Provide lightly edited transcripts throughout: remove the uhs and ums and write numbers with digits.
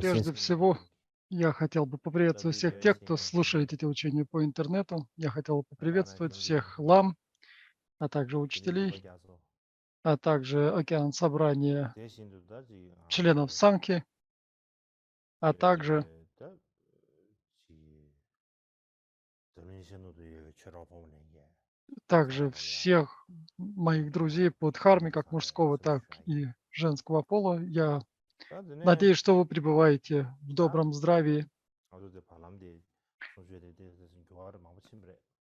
Прежде всего, я хотел бы поприветствовать всех тех, кто слушает эти учения по интернету. Я хотел бы поприветствовать всех лам, а также учителей, а также океан собрания членов Санки, а также всех моих друзей по Дхарме, как мужского, так и женского пола. Я надеюсь, что вы пребываете в добром здравии.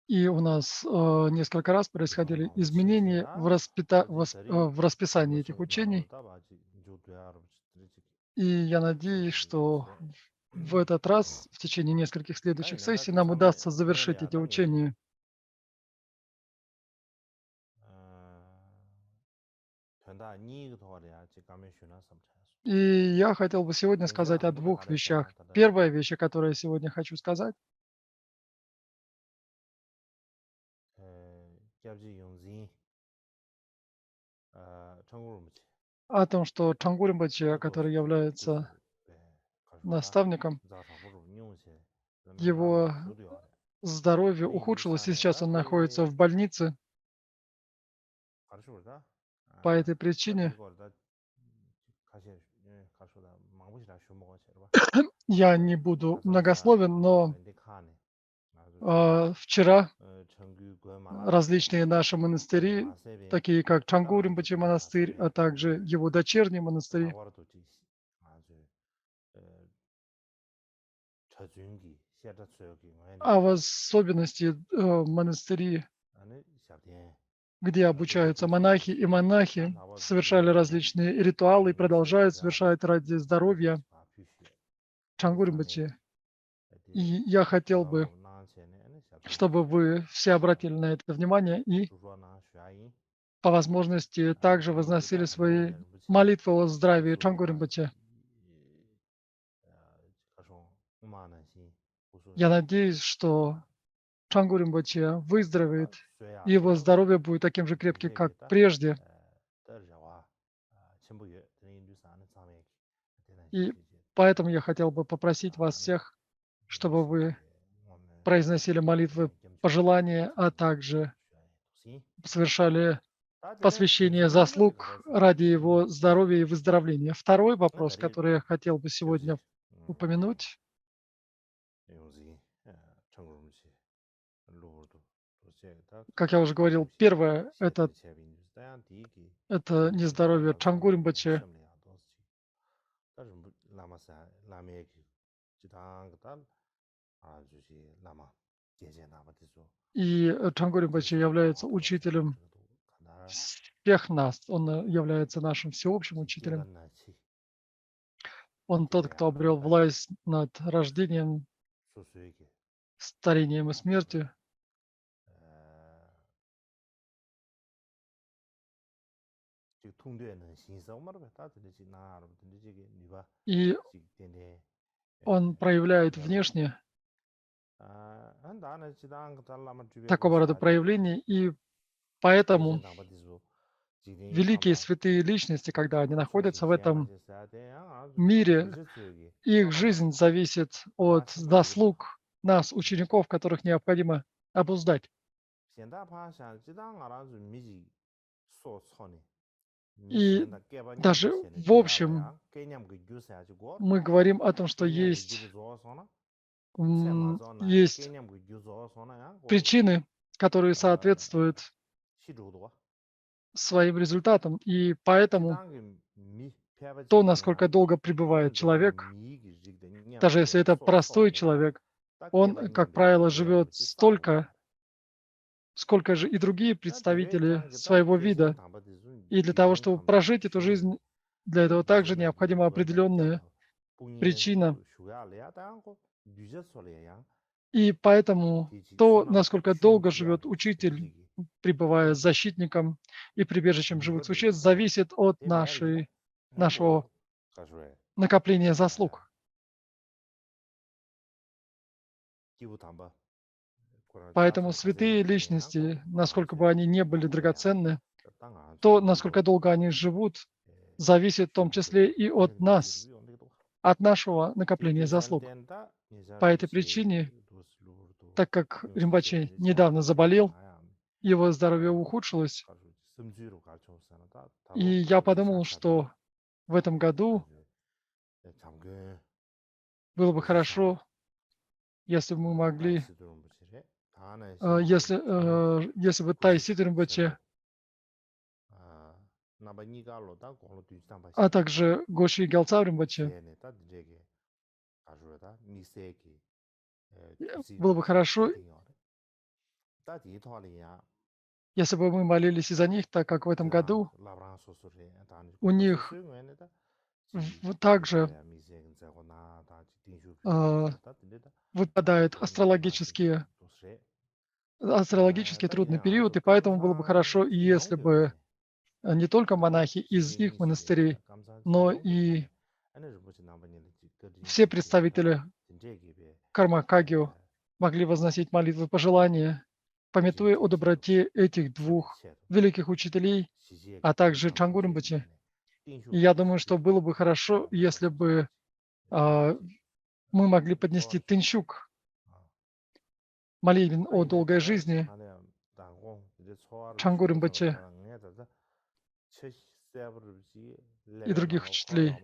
И у нас несколько раз происходили изменения в расписании этих учений. И я надеюсь, что в этот раз, в течение нескольких следующих сессий, нам удастся завершить эти учения. И я хотел бы сегодня сказать о двух вещах. Первая вещь, о которой я сегодня хочу сказать, о том, что Чангу Ринпоче, который является наставником, его здоровье ухудшилось, и сейчас он находится в больнице. По этой причине я не буду многословен, но вчера различные наши монастыри, такие как Чангу Ринпоче монастырь, а также его дочерние монастыри, а в особенности монастыри, где обучаются монахи и монахи, совершали различные ритуалы и продолжают совершать ради здоровья Чангу Ринпоче. И я хотел бы, чтобы вы все обратили на это внимание и по возможности также возносили свои молитвы о здравии Чангу Ринпоче. Я надеюсь, что Чангу Ринпоче выздоровеет, и его здоровье будет таким же крепким, как прежде. И поэтому я хотел бы попросить вас всех, чтобы вы произносили молитвы пожелания, а также совершали посвящение заслуг ради его здоровья и выздоровления. Второй вопрос, который я хотел бы сегодня упомянуть, как я уже говорил, первое это нездоровье Чангу Ринпоче. И Чангу Ринпоче является учителем всех нас. Он является нашим всеобщим учителем. Он тот, кто обрел власть над рождением, старением и смертью. И он проявляет внешне такого рода проявления, и поэтому великие святые личности, когда они находятся в этом мире, их жизнь зависит от заслуг нас, учеников, которых необходимо обуздать. И даже в общем мы говорим о том, что есть причины, которые соответствуют своим результатам. И поэтому то, насколько долго пребывает человек, даже если это простой человек, он, как правило, живет столько, сколько же и другие представители своего вида. И для того, чтобы прожить эту жизнь, для этого также необходима определенная причина. И поэтому то, насколько долго живет учитель, пребывая защитником и прибежищем живых существ, зависит от нашего накопления заслуг. Поэтому святые личности, насколько бы они не были драгоценны, то, насколько долго они живут, зависит в том числе и от нас, от нашего накопления заслуг. По этой причине, так как Римбаче недавно заболел, его здоровье ухудшилось, и я подумал, что в этом году было бы хорошо, если бы мы могли, если бы Тайсид Римбаче, а также Гоши Гялцав Римбаче, было бы хорошо, если бы мы молились и за них, так как в этом году у них также выпадает астрологический трудный период, и поэтому было бы хорошо, если бы не только монахи из их монастырей, но и все представители Карма Кагью могли возносить молитвы пожелания, памятуя о доброте этих двух великих учителей, а также Чангу Римпоче. И я думаю, что было бы хорошо, если бы мы могли поднести Тынчук, молитвен о долгой жизни Чангу Римпоче и других учителей.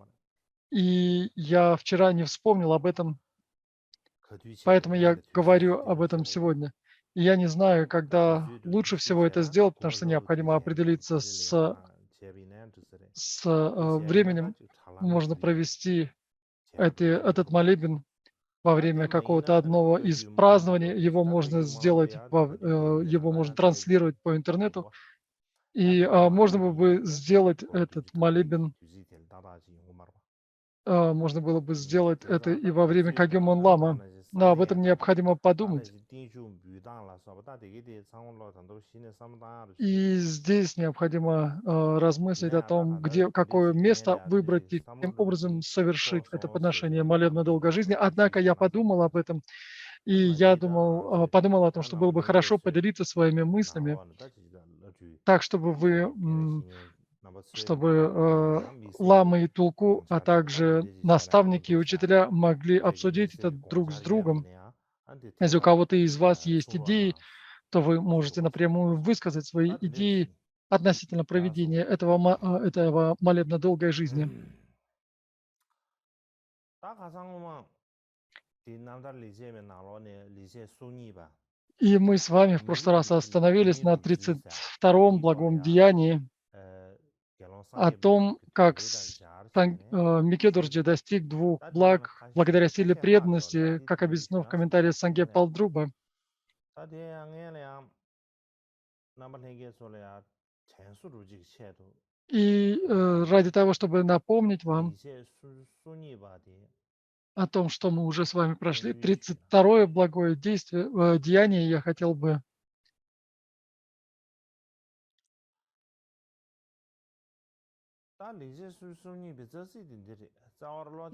И я вчера не вспомнил об этом, поэтому я говорю об этом сегодня. И я не знаю, когда лучше всего это сделать, потому что необходимо определиться с временем. Можно провести этот молебен во время какого-то одного из празднований. Его можно сделать, его можно транслировать по интернету. И можно было бы сделать этот молебен, можно было бы сделать это и во время Кагьомон Лама. Но об этом необходимо подумать. И здесь необходимо размыслить о том, какое место выбрать и каким образом совершить это подношение молебна долгой жизни. Однако я подумал об этом, и я подумал о том, что было бы хорошо поделиться своими мыслями, так, чтобы ламы и тулку, а также наставники и учителя могли обсудить это друг с другом. Если у кого-то из вас есть идеи, то вы можете напрямую высказать свои идеи относительно проведения этого молебна долгой жизни. И мы с вами в прошлый раз остановились на 32-м благом деянии, о том, как Микедурджи достиг двух благ благодаря силе преданности, как объяснено в комментарии Санге Палдруба. И ради того, чтобы напомнить вам о том, что мы уже с вами прошли, 32-е благое деяние, я хотел бы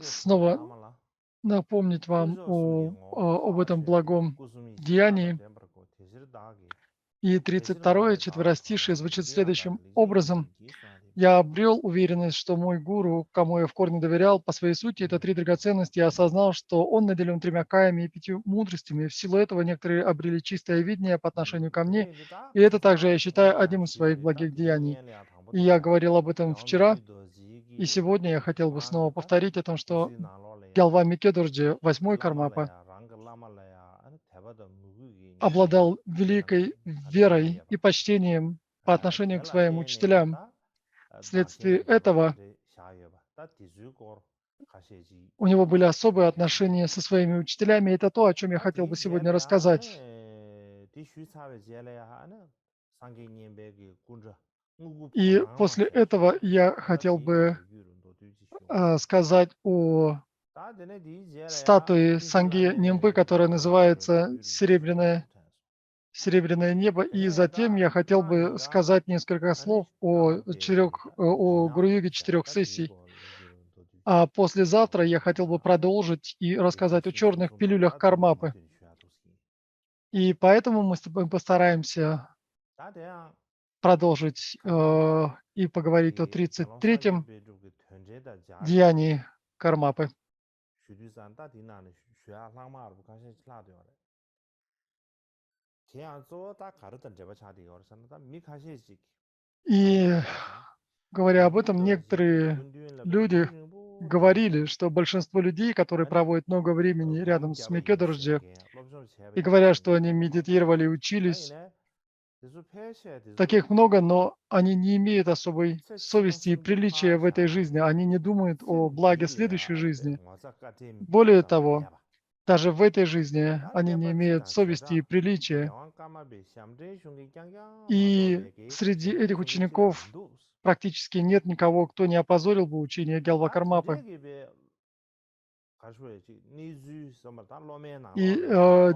снова напомнить вам об этом благом деянии. И 32-е четверостишие звучит следующим образом. «Я обрел уверенность, что мой гуру, кому я в корне доверял, по своей сути, это три драгоценности. Я осознал, что он наделен тремя каями и 5 мудростями. В силу этого некоторые обрели чистое видение по отношению ко мне. И это также я считаю одним из своих благих деяний». И я говорил об этом вчера. И сегодня я хотел бы снова повторить о том, что Гялва Микедурджи, 8-й Кармапа, обладал великой верой и почтением по отношению к своим учителям. Вследствие этого у него были особые отношения со своими учителями. И это то, о чем я хотел бы сегодня рассказать. И после этого я хотел бы сказать о статуе Санги Нимбы, которая называется «Серебряное небо». И затем я хотел бы сказать несколько слов о Гуру-йоге 4 сессий. А послезавтра я хотел бы продолжить и рассказать о черных пилюлях Кармапы. И поэтому мы с тобой постараемся продолжить и поговорить о 33-м деянии Кармапы. И говоря об этом, некоторые люди говорили, что большинство людей, которые проводят много времени рядом с Микёдорджи, и говорят, что они медитировали и учились, таких много, но они не имеют особой совести и приличия в этой жизни. Они не думают о благе следующей жизни. Более того, даже в этой жизни они не имеют совести и приличия. И среди этих учеников практически нет никого, кто не опозорил бы учение Гялвакармапы. И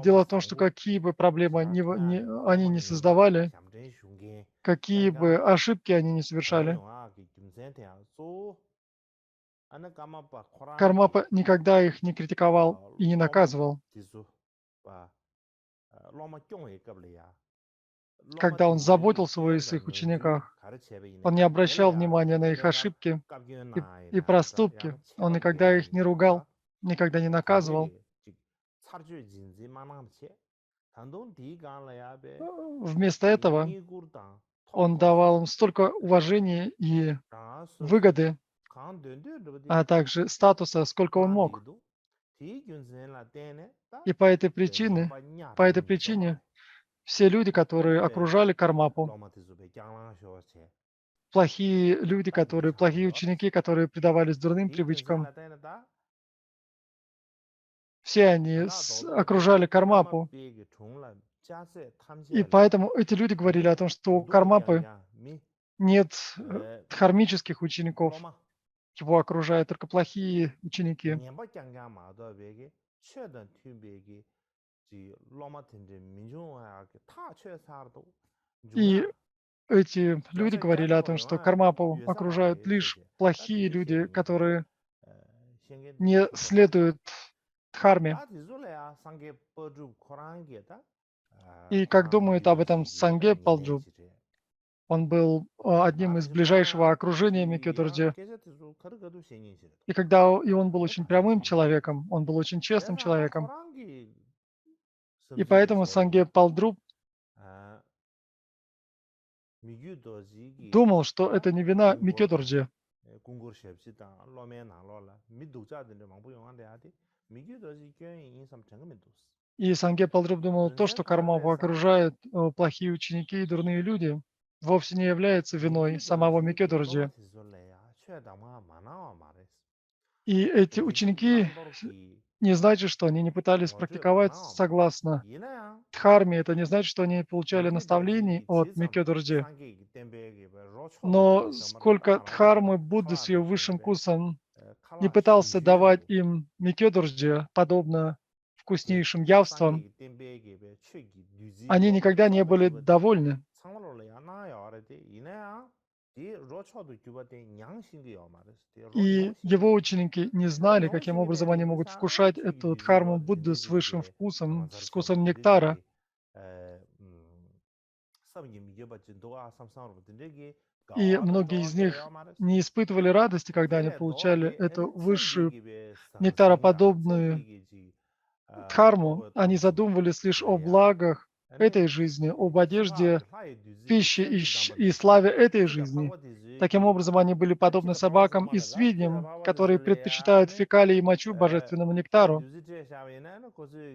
дело в том, что какие бы проблемы они не создавали, какие бы ошибки они не совершали, Кармапа никогда их не критиковал и не наказывал. Когда он заботился о своих учениках, он не обращал внимания на их ошибки и проступки. Он никогда их не ругал, никогда не наказывал. Вместо этого он давал им столько уважения и выгоды, а также статуса, сколько он мог. И по этой причине все люди, которые окружали Кармапу, плохие люди, плохие ученики, которые предавались дурным привычкам, все они окружали Кармапу. И поэтому эти люди говорили о том, что у Кармапы нет дхармических учеников, его окружают только плохие ученики. И эти люди говорили о том, что Кармапу окружают лишь плохие люди, которые не следуют дхарме. И как думают об этом Санге Палджу, он был одним из ближайшего окружения Микёдорджи. И он был очень прямым человеком, он был очень честным человеком. И поэтому Санге Палдруб думал, что это не вина Микёдорджи. И Санге Палдруб думал, то, что Кармапу окружает плохие ученики и дурные люди, вовсе не является виной самого Микёдорджи. И эти ученики не значит, что они не пытались практиковать согласно дхарме. Это не значит, что они получали наставлений от Микёдорджи. Но сколько дхармы Будды с ее высшим вкусом не пытался давать им Микёдорджи, подобно вкуснейшим явствам, они никогда не были довольны. И его ученики не знали, каким образом они могут вкушать эту дхарму Будды с высшим вкусом, с вкусом нектара. И многие из них не испытывали радости, когда они получали эту высшую нектароподобную дхарму. Они задумывались лишь о благах этой жизни, об одежде, пище и славе этой жизни. Таким образом, они были подобны собакам и свиньям, которые предпочитают фекалии и мочу божественному нектару.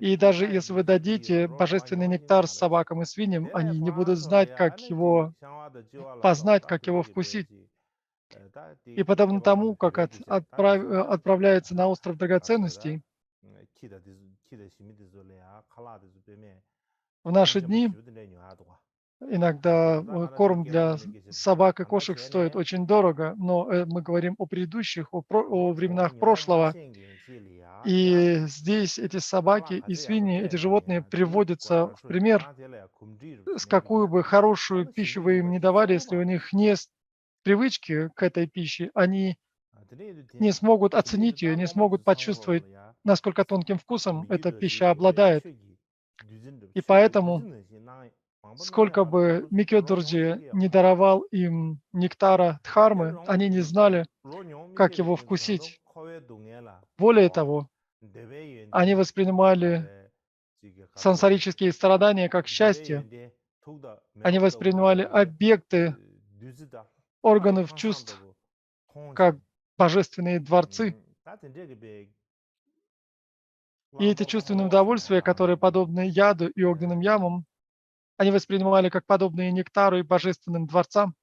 И даже если вы дадите божественный нектар собакам и свиньям, они не будут знать, как его познать, как его вкусить. И подобно тому, как отправляется на остров драгоценностей, в наши дни иногда корм для собак и кошек стоит очень дорого, но мы говорим о предыдущих, о временах прошлого. И здесь эти собаки и свиньи, эти животные приводятся в пример, с какую бы хорошую пищу вы им не давали, если у них нет привычки к этой пище, они не смогут оценить ее, не смогут почувствовать, насколько тонким вкусом эта пища обладает. И поэтому сколько бы Микёдорджи не даровал им нектара Дхармы, они не знали, как его вкусить. Более того, они воспринимали сансарические страдания как счастье. Они воспринимали объекты органов чувств как божественные дворцы. И эти чувственные удовольствия, которые подобны яду и огненным ямам, они воспринимали как подобные нектару и божественным дворцам.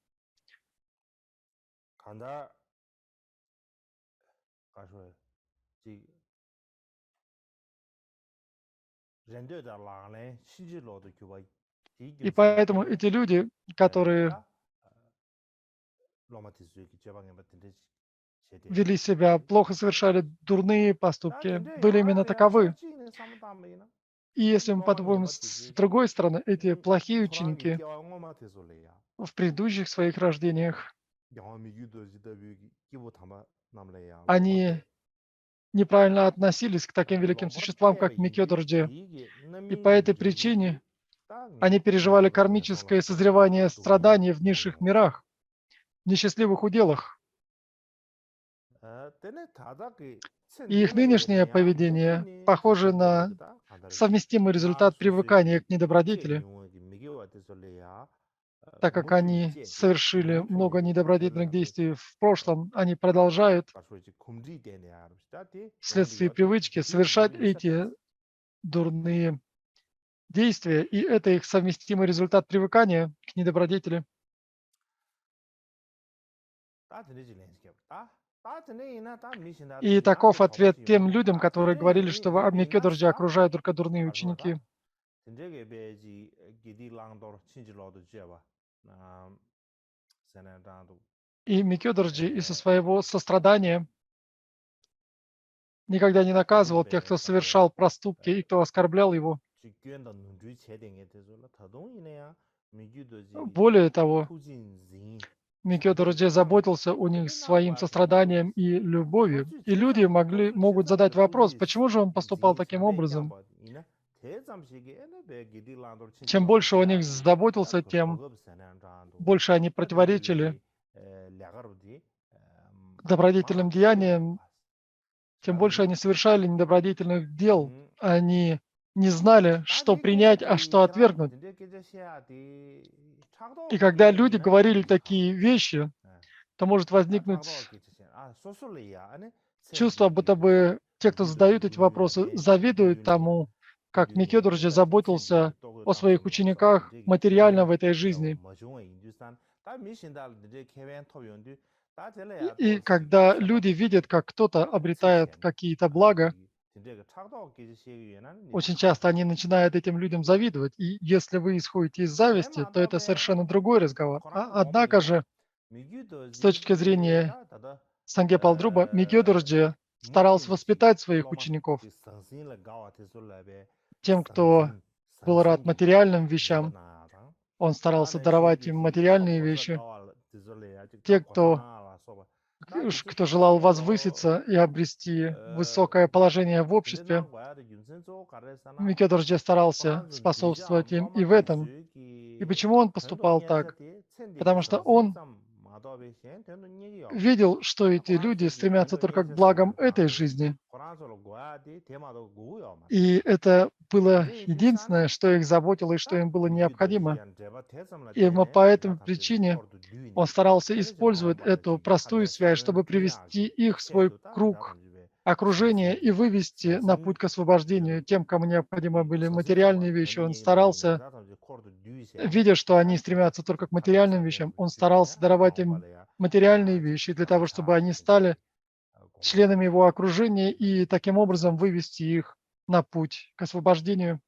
И поэтому эти люди, которые вели себя плохо, совершали дурные поступки, были именно таковы. И если мы подумаем с другой стороны, эти плохие ученики в предыдущих своих рождениях, они неправильно относились к таким великим существам, как Микёдорджи. И по этой причине они переживали кармическое созревание страданий в низших мирах, в несчастливых уделах. И их нынешнее поведение похоже на совместимый результат привыкания к недобродетели, так как они совершили много недобродетельных действий в прошлом, они продолжают вследствие привычки совершать эти дурные действия, и это их совместимый результат привыкания к недобродетели. И таков ответ тем людям, которые говорили, что в Микёдорджи окружают только дурные ученики. И Микёдорджи из-за своего сострадания никогда не наказывал тех, кто совершал проступки и кто оскорблял его. Более того, Микёдорджи заботился о них своим состраданием и любовью. И люди могут задать вопрос, почему же он поступал таким образом? Чем больше о них заботился, тем больше они противоречили добродетельным деяниям, тем больше они совершали недобродетельных дел. Они не знали, что принять, а что отвергнуть. И когда люди говорили такие вещи, то может возникнуть чувство, будто бы те, кто задают эти вопросы, завидуют тому, как Микёдорджи заботился о своих учениках материально в этой жизни. И когда люди видят, как кто-то обретает какие-то блага, очень часто они начинают этим людям завидовать. И если вы исходите из зависти, то это совершенно другой разговор. Однако же, с точки зрения Сангепалдруба, Микёдорджи старался воспитать своих учеников. Тем, кто был рад материальным вещам, он старался даровать им материальные вещи. Те, кто желал возвыситься и обрести высокое положение в обществе, Микёдорджи старался способствовать им и в этом. И почему он поступал так? Потому что он видел, что эти люди стремятся только к благам этой жизни. И это было единственное, что их заботило и что им было необходимо. И именно по этой причине он старался использовать эту простую связь, чтобы привести их в свой круг окружения и вывести на путь к освобождению. Тем, кому необходимы были материальные вещи, он старался, видя, что они стремятся только к материальным вещам, он старался даровать им материальные вещи для того, чтобы они стали членами его окружения и таким образом вывести их на путь к освобождению.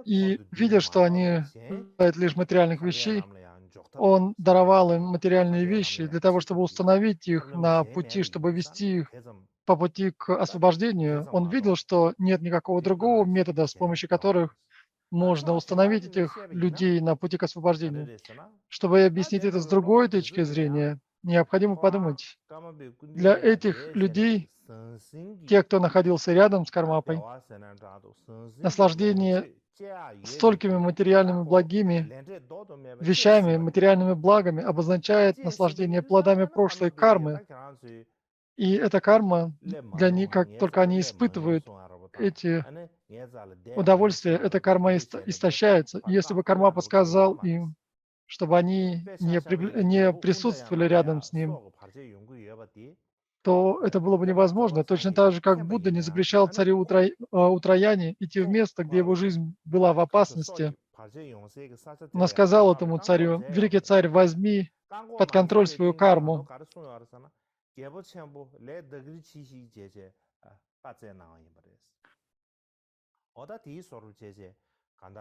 И видя, что они желают лишь материальных вещей, он даровал им материальные вещи для того, чтобы установить их на пути, чтобы вести их по пути к освобождению. Он видел, что нет никакого другого метода, с помощью которых можно установить этих людей на пути к освобождению. Чтобы объяснить это с другой точки зрения, необходимо подумать, для этих людей, те, кто находился рядом с Кармапой, наслаждение столькими материальными благими вещами, материальными благами обозначает наслаждение плодами прошлой кармы. И эта карма для них, как только они испытывают эти удовольствия, эта карма истощается. И если бы Карма подсказал им, чтобы они не присутствовали рядом с ним, то это было бы невозможно. Точно так же, как Будда не запрещал царю Утраяне идти в место, где его жизнь была в опасности, но сказал этому царю: «Великий царь, возьми под контроль свою карму».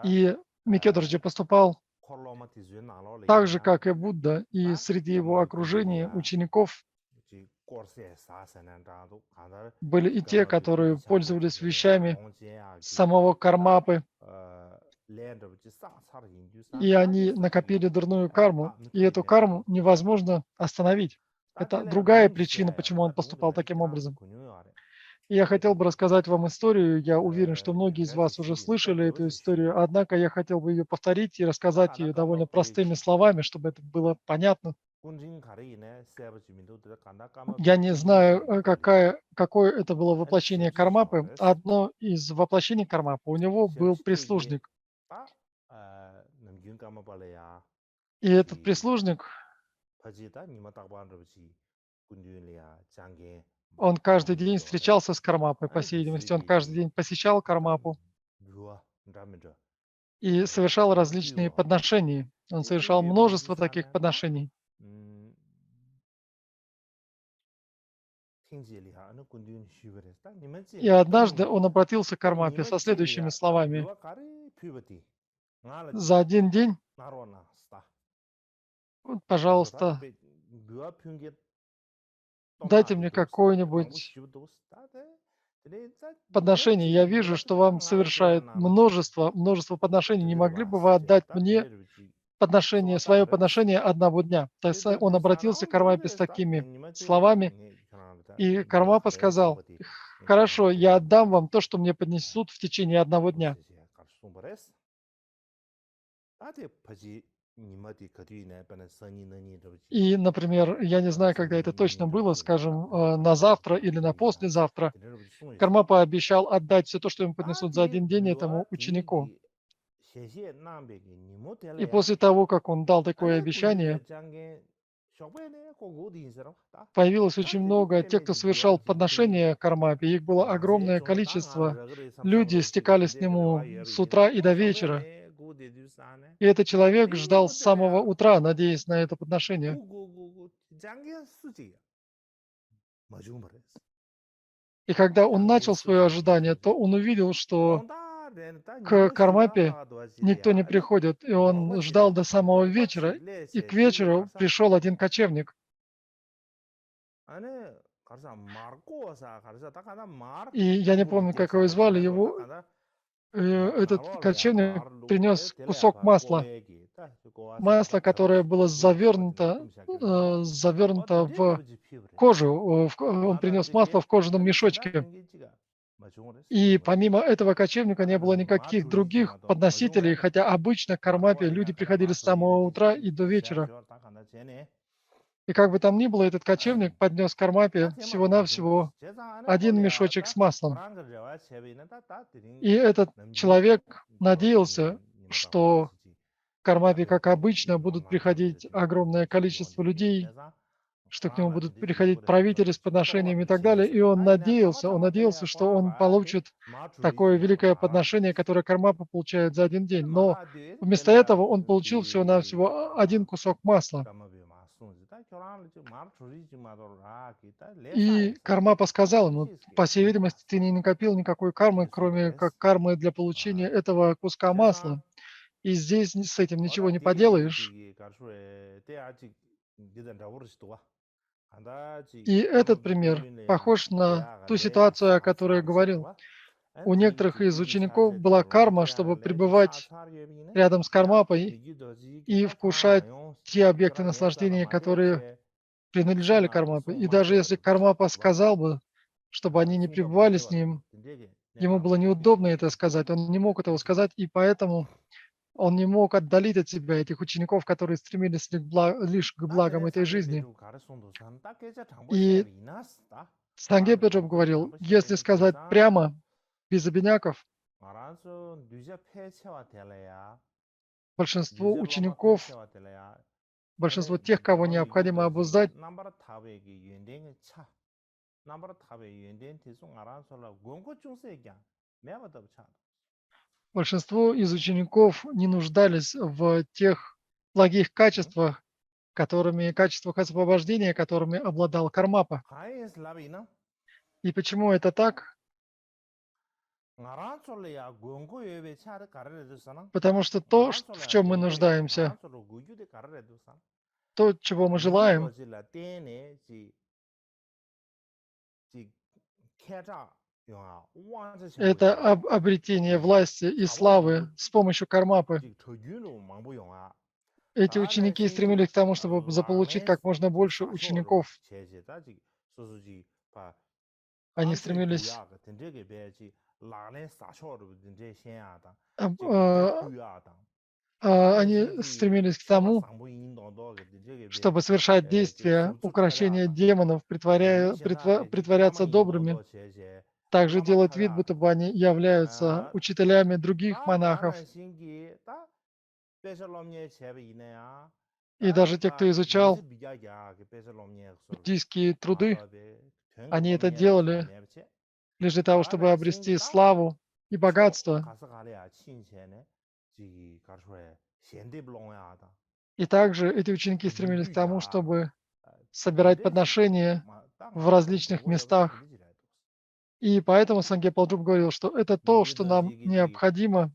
И Микедорджи поступал так же, как и Будда, и среди его окружения учеников были и те, которые пользовались вещами самого Кармапы, и они накопили дурную карму, и эту карму невозможно остановить. Это другая причина, почему он поступал таким образом. И я хотел бы рассказать вам историю. Я уверен, что многие из вас уже слышали эту историю, однако я хотел бы ее повторить и рассказать ее довольно простыми словами, чтобы это было понятно. Я не знаю, какое это было воплощение Кармапы. Одно из воплощений Кармапы, у него был прислужник. И этот прислужник, он каждый день встречался с Кармапой, по всей видимости, он каждый день посещал Кармапу и совершал различные подношения. Он совершал множество таких подношений. И однажды он обратился к Кармапе со следующими словами: «За один день, вот, пожалуйста, дайте мне какое-нибудь подношение. Я вижу, что вам совершает множество подношений. Не могли бы вы отдать мне подношение, свое подношение одного дня?» То есть он обратился к Кармапе с такими словами, и Кармапа сказал: «Хорошо, я отдам вам то, что мне поднесут в течение одного дня». И, например, я не знаю, когда это точно было, скажем, на завтра или на послезавтра, Кармапа обещал отдать все то, что ему поднесут за один день, этому ученику. И после того, как он дал такое обещание, появилось очень много тех, кто совершал подношения Кармапе. Их было огромное количество. Люди стекались к нему с утра и до вечера. И этот человек ждал с самого утра, надеясь на это подношение. И когда он начал свое ожидание, то он увидел, что к Кармапе никто не приходит. И он ждал до самого вечера, и к вечеру пришел один кочевник. И я не помню, как его звали. Этот кочевник принес кусок масла. Масло, которое было завернуто в кожу. Он принес масло в кожаном мешочке. И помимо этого кочевника не было никаких других подносителей, хотя обычно к Кармапе люди приходили с самого утра и до вечера. И как бы там ни было, этот кочевник поднес Кармапе всего-навсего один мешочек с маслом. И этот человек надеялся, что к Кармапе, как обычно, будут приходить огромное количество людей, что к нему будут приходить правители с подношениями и так далее. И он надеялся, что он получит такое великое подношение, которое Кармапа получает за один день. Но вместо этого он получил всего-навсего один кусок масла. И Кармапа сказал ему: по всей видимости, ты не накопил никакой кармы, кроме как кармы для получения этого куска масла. И здесь с этим ничего не поделаешь. И этот пример похож на ту ситуацию, о которой я говорил. У некоторых из учеников была карма, чтобы пребывать рядом с Кармапой и вкушать те объекты наслаждения, которые принадлежали Кармапе. И даже если Кармапа сказал бы, чтобы они не пребывали с ним, ему было неудобно это сказать, он не мог этого сказать, и поэтому он не мог отдалить от себя этих учеников, которые стремились лишь к благам этой жизни. И Санге Педжоп говорил, если сказать прямо, без обиняков, большинство учеников, большинство тех, кого необходимо обуздать, большинство из учеников не нуждались в тех благих качествах, качествах освобождения, которыми обладал Кармапа. И почему это так? Потому что то, в чем мы нуждаемся, то, чего мы желаем, это обретение власти и славы с помощью Кармапы. Эти ученики стремились к тому, чтобы заполучить как можно больше учеников. Они стремились к тому, чтобы совершать действия укрощения демонов, притворяться добрыми, также делать вид, будто бы они являются учителями других монахов. И даже те, кто изучал буддийские труды, они это делали лишь для того, чтобы обрести славу и богатство. И также эти ученики стремились к тому, чтобы собирать подношения в различных местах. И поэтому Санге Палджуп говорил, что это то, что нам необходимо.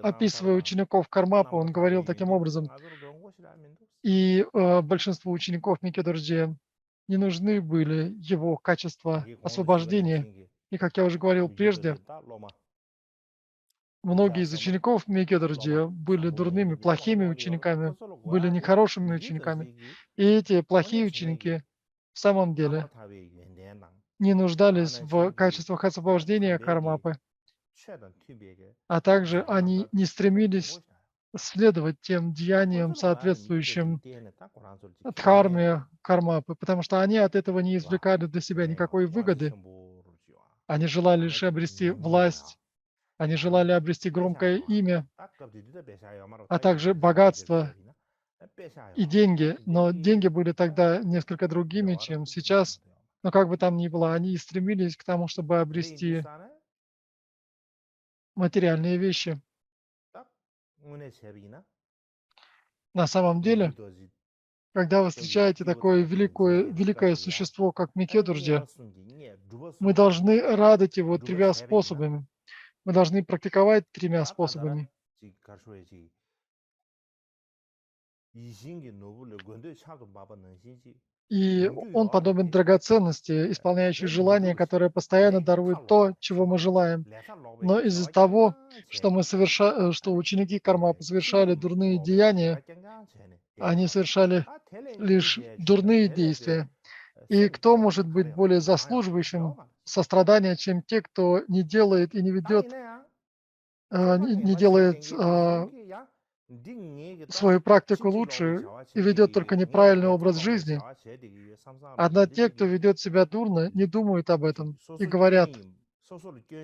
Описывая учеников Кармапы, он говорил таким образом, и большинству учеников Микки-дорджи не нужны были его качества освобождения. И, как я уже говорил прежде, многие из учеников Микки-дорджи были дурными, плохими учениками, были нехорошими учениками. И эти плохие ученики в самом деле не нуждались в качествах освобождения Кармапы, а также они не стремились следовать тем деяниям, соответствующим дхарме Кармапы, потому что они от этого не извлекали для себя никакой выгоды. Они желали лишь обрести власть, они желали обрести громкое имя, а также богатство и деньги. Но деньги были тогда несколько другими, чем сейчас. Но как бы там ни было, они стремились к тому, чтобы обрести материальные вещи. На самом деле, когда вы встречаете такое великое существо, как Микедурджи, мы должны радовать его тремя способами. Мы должны практиковать тремя способами. И он подобен драгоценности, исполняющей желания, которое постоянно дарует то, чего мы желаем. Но из-за того, что ученики Кармапы совершали дурные деяния, они совершали лишь дурные действия. И кто может быть более заслуживающим сострадания, чем те, кто не делает и не делает свою практику лучше и ведет только неправильный образ жизни. Однако те, кто ведет себя дурно, не думают об этом и говорят,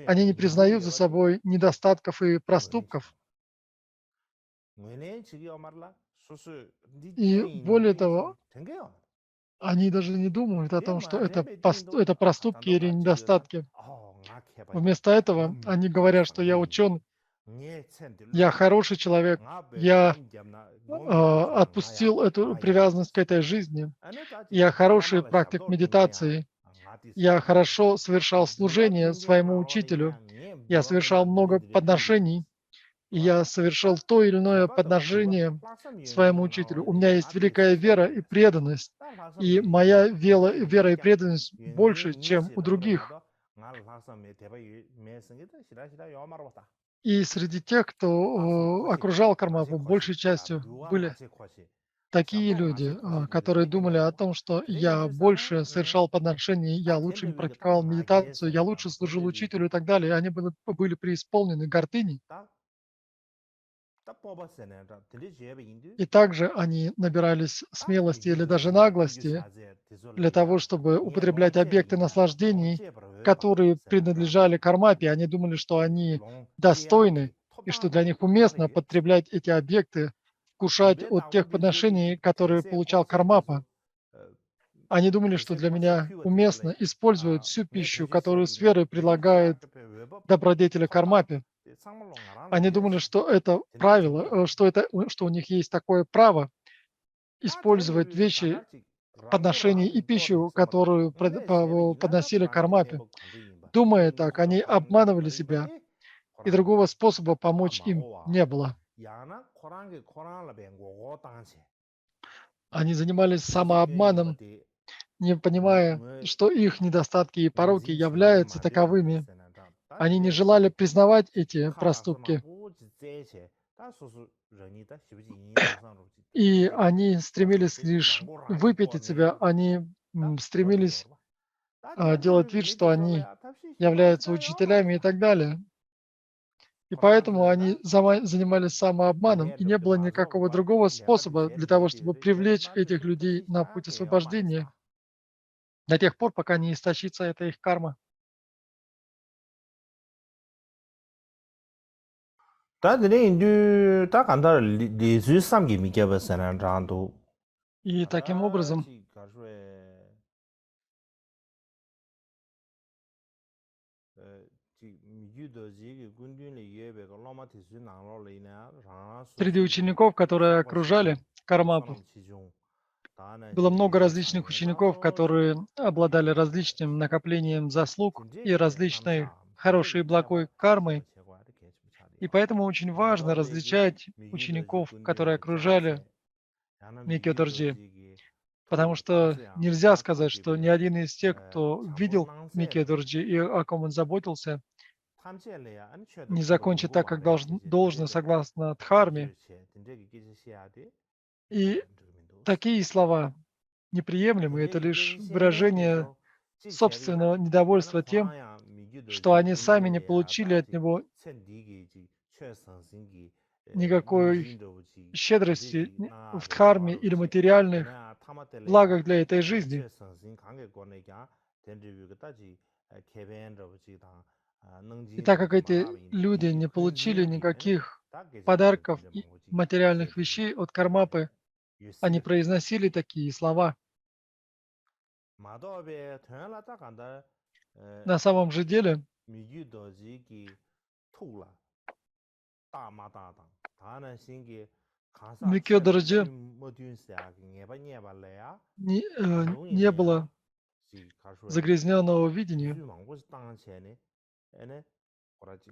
они не признают за собой недостатков и проступков. И более того, они даже не думают о том, что это проступки или недостатки. Вместо этого они говорят, что я ученый, я хороший человек, я отпустил эту привязанность к этой жизни, я хороший практик медитации, я хорошо совершал служение своему учителю, я совершал много подношений, и я совершил то или иное подношение своему учителю. У меня есть великая вера и преданность, и моя вера и преданность больше, чем у других. И среди тех, кто окружал Кармапу, большей частью были такие люди, которые думали о том, что я больше совершал подношений, я лучше практиковал медитацию, я лучше служил учителю и так далее, они были преисполнены гордыней. И также они набирались смелости или даже наглости для того, чтобы употреблять объекты наслаждений, которые принадлежали Кармапе. Они думали, что они достойны и что для них уместно потреблять эти объекты, вкушать от тех подношений, которые получал Кармапа. Они думали, что для меня уместно использовать всю пищу, которую с верой предлагает добродетели Кармапе. Они думали, что это правило, что у них есть такое право использовать вещи, подношения и пищу, которую подносили Кармапе. Думая так, они обманывали себя, и другого способа помочь им не было. Они занимались самообманом, не понимая, что их недостатки и пороки являются таковыми. Они не желали признавать эти проступки. И они стремились лишь выпятить себя, они стремились делать вид, что они являются учителями и так далее. И поэтому они занимались самообманом, и не было никакого другого способа для того, чтобы привлечь этих людей на путь освобождения до тех пор, пока не истощится эта их карма. И таким образом среди учеников, которые окружали Кармапу, было много различных учеников, которые обладали различным накоплением заслуг и различной хорошей и благой кармой. И поэтому очень важно различать учеников, которые окружали Микки Дорджи, потому что нельзя сказать, что ни один из тех, кто видел Микки Дорджи и о ком он заботился, не закончит так, как должно согласно Дхарме. И такие слова неприемлемы, это лишь выражение собственного недовольства тем, что они сами не получили от него никакой щедрости в дхарме или материальных благах для этой жизни. И так как эти люди не получили никаких подарков и материальных вещей от Кармапы, они произносили такие слова. На самом же деле, Микё Дорджи не было загрязненного видения.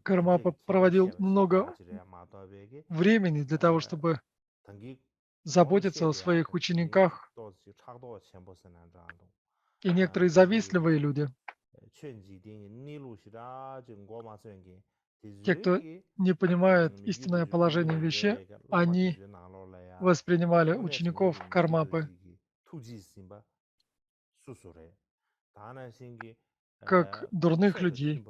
Кармапа проводил много времени для того, чтобы заботиться о своих учениках. И некоторые завистливые люди, те, кто не понимает истинное положение вещей, они воспринимали учеников Кармапы как дурных людей.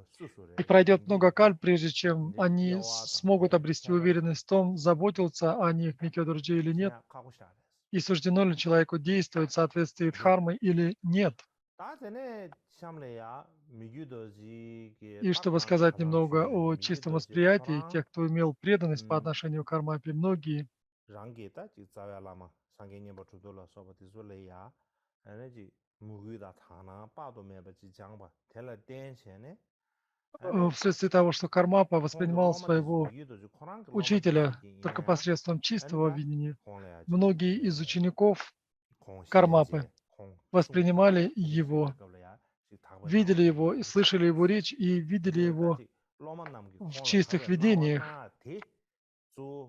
И пройдет много каль, прежде чем они смогут обрести уверенность в том, заботился о них Микё Дорджи или нет, и суждено ли человеку действовать в соответствии с дхармой или нет. И чтобы сказать немного о чистом восприятии тех, кто имел преданность по отношению к Кармапе, многие вследствие того, что Кармапа воспринимал своего учителя только посредством чистого видения, многие из учеников Кармапы воспринимали его, видели его, и слышали его речь и видели его в чистых видениях.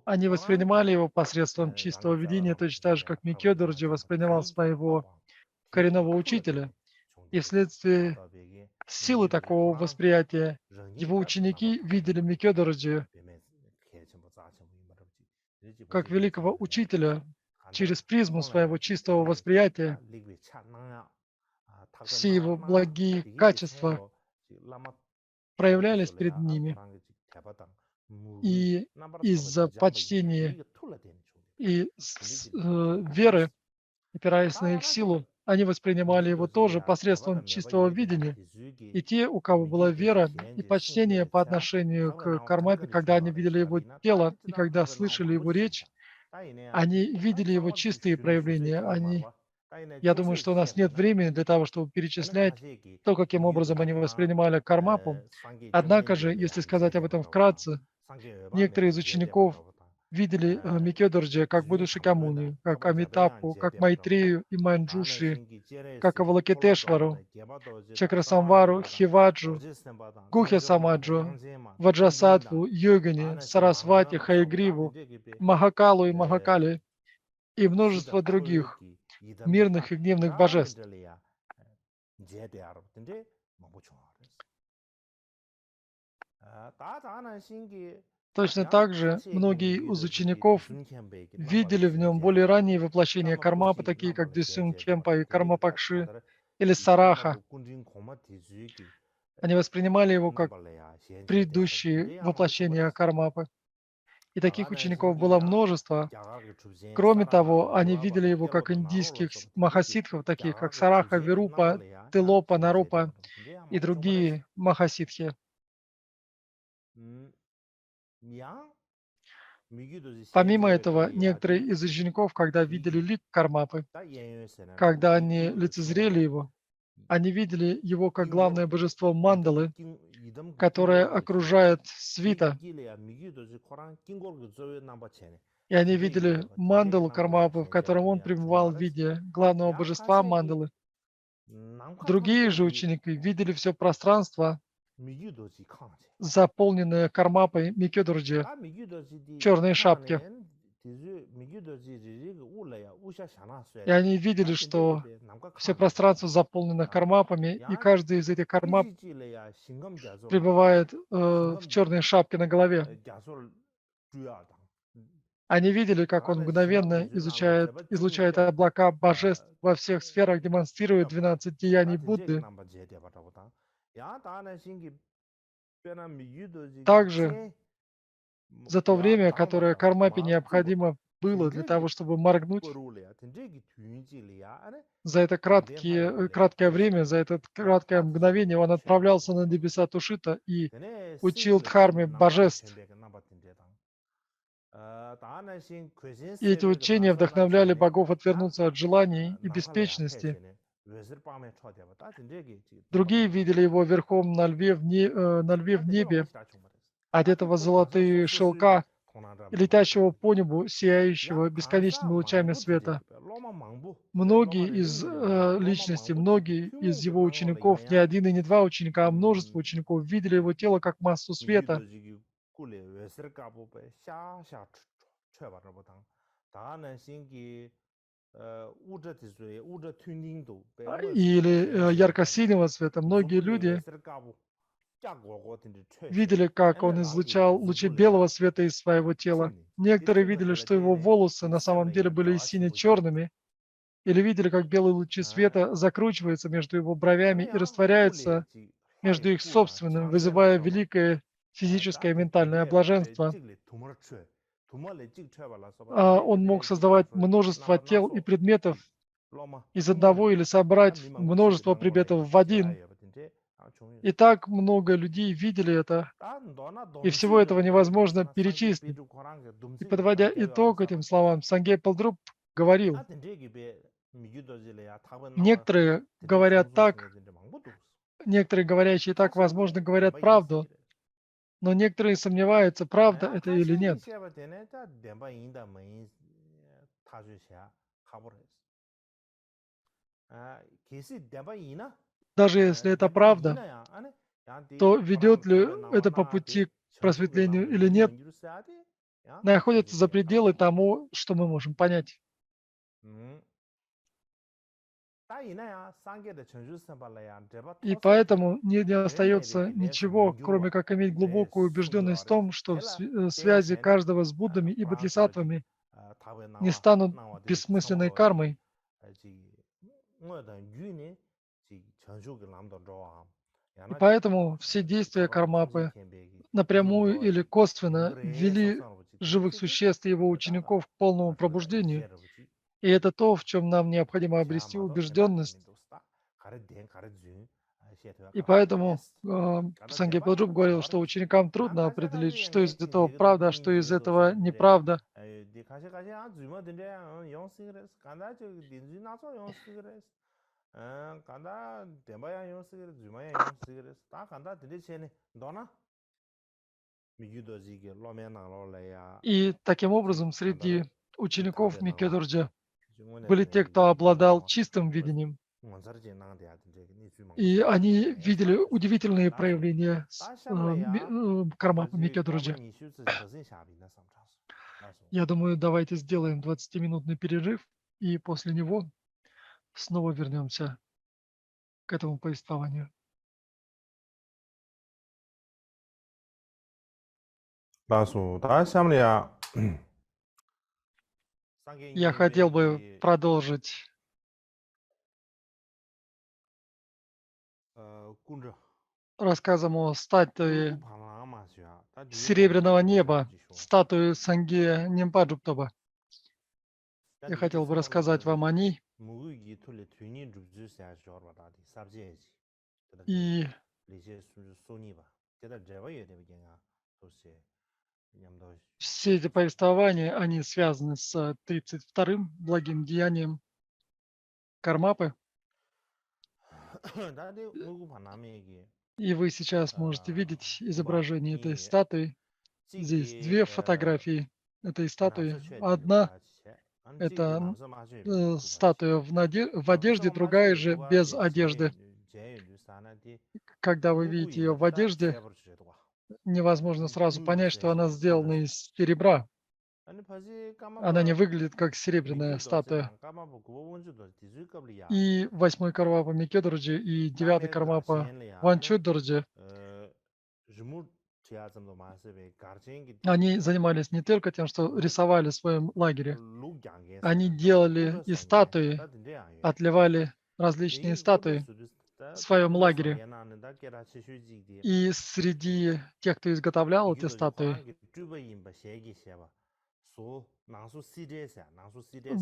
Они воспринимали его посредством чистого видения, точно так же, как Микё Дорджи воспринимал своего коренного учителя. И вследствие силы такого восприятия его ученики видели Микё Дорджи как великого учителя, через призму своего чистого восприятия все его благие качества проявлялись перед ними. И из-за почтения и веры, опираясь на их силу, они воспринимали его тоже посредством чистого видения. И те, у кого была вера и почтение по отношению к Кармапе, когда они видели его тело и когда слышали его речь, они видели его чистые проявления. Я думаю, что у нас нет времени для того, чтобы перечислять то, каким образом они воспринимали Кармапу. Однако же, если сказать об этом вкратце, некоторые из учеников видели Микёдорджи как Будду Шакьямуни, как Амитапу, как Майтрею и Манджушри, как Авалокитешвару, Чакрасамвару, Хиваджу, Гухья Самаджу, Ваджасадху, Йогини, Сарасвати, Хаягриву, Махакалу и Махакали и множество других мирных и гневных божеств. Точно так же многие из учеников видели в нем более ранние воплощения Кармапы, такие как Дюсюн Кемпа и Кармапакши или Сараха. Они воспринимали его как предыдущие воплощения Кармапы. И таких учеников было множество. Кроме того, они видели его как индийских махасидхов, таких как Сараха, Вирупа, Тилопа, Наропа и другие махасидхи. Помимо этого, некоторые из учеников, когда видели лик Кармапы, когда они лицезрели его, они видели его как главное божество мандалы, которое окружает свита. И они видели мандалу Кармапы, в котором он пребывал в виде главного божества мандалы. Другие же ученики видели все пространство, заполненное Кармапой Микёдорджи, черной шапки. И они видели, что все пространство заполнено кармапами, и каждый из этих кармап пребывает в черной шапке на голове. Они видели, как он мгновенно излучает облака божеств во всех сферах, демонстрирует 12 деяний Будды. Также за то время, которое Кармапе необходимо было для того, чтобы моргнуть, за это краткое время, за это краткое мгновение он отправлялся на небеса Тушита и учил Дхарме божеств. И эти учения вдохновляли богов отвернуться от желаний и беспечности. Другие видели его верхом на льве в небе, одетого в золотые шелка, летящего по небу, сияющего бесконечными лучами света. Многие из личностей, многие из его учеников, не один и не два ученика, а множество учеников видели его тело как массу света. Или ярко-синего цвета. Многие люди видели, как он излучал лучи белого света из своего тела. Некоторые видели, что его волосы на самом деле были сине-черными, или видели, как белые лучи света закручиваются между его бровями и растворяются между их собственным, вызывая великое физическое и ментальное блаженство. Он мог создавать множество тел и предметов из одного или собрать множество предметов в один. И так много людей видели это, и всего этого невозможно перечислить. И подводя итог этим словам, Сангей Палдруб говорил, некоторые говорят так, некоторые говорящие так, возможно, говорят правду, но некоторые сомневаются, правда это или нет. Даже если это правда, то ведет ли это по пути к просветлению или нет, находится за пределы тому, что мы можем понять. И поэтому не остается ничего, кроме как иметь глубокую убежденность в том, что в связи каждого с Буддами и Бодхисаттвами не станут бессмысленной кармой. И поэтому все действия кармапы напрямую или косвенно ввели живых существ и его учеников к полному пробуждению. И это то, в чем нам необходимо обрести убежденность. И поэтому Сангей Паджуб говорил, что ученикам трудно определить, что из этого правда, а что из этого неправда. И таким образом среди учеников Микедурджа были те, кто обладал чистым видением. И они видели удивительные проявления кармапы Микедурджа. Я думаю, давайте сделаем 20-минутный перерыв, и после него снова вернемся к этому повествованию. Я хотел бы продолжить рассказом о статуе серебряного неба, статуе Сангея Нимпаджуптоба. Я хотел бы рассказать вам о ней. И все эти повествования, они связаны с 32-м благим деянием Кармапы. И вы сейчас можете видеть изображение этой статуи. Здесь две фотографии этой статуи. Одна – это статуя в одежде, другая же без одежды. Когда вы видите ее в одежде, невозможно сразу понять, что она сделана из серебра. Она не выглядит как серебряная статуя. И 8-й Кармапа Микедурджи и 9-й Кармапа Ванчудурджи, они занимались не только тем, что рисовали в своем лагере. Они делали и статуи, отливали различные статуи в своем лагере. И среди тех, кто изготовлял эти статуи,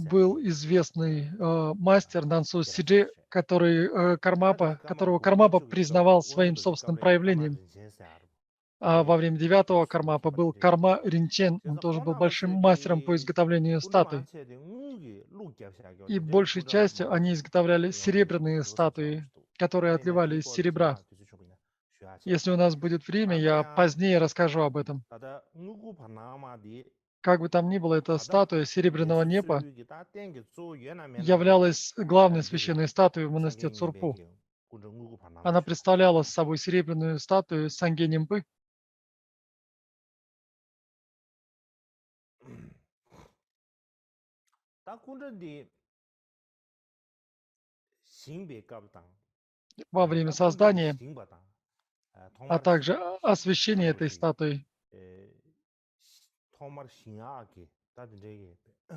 был известный мастер Нансу Сиджи, которого Кармапа признавал своим собственным проявлением. А во время 9-го Кармапа был Карма Ринчен, он тоже был большим мастером по изготовлению статуй. И большей частью они изготовляли серебряные статуи, которые отливали из серебра. Если у нас будет время, я позднее расскажу об этом. Как бы там ни было, эта статуя серебряного неба являлась главной священной статуей в монастыре Цурпу. Она представляла собой серебряную статую Санге Нимпы. Во время создания, а также освящения этой статуи,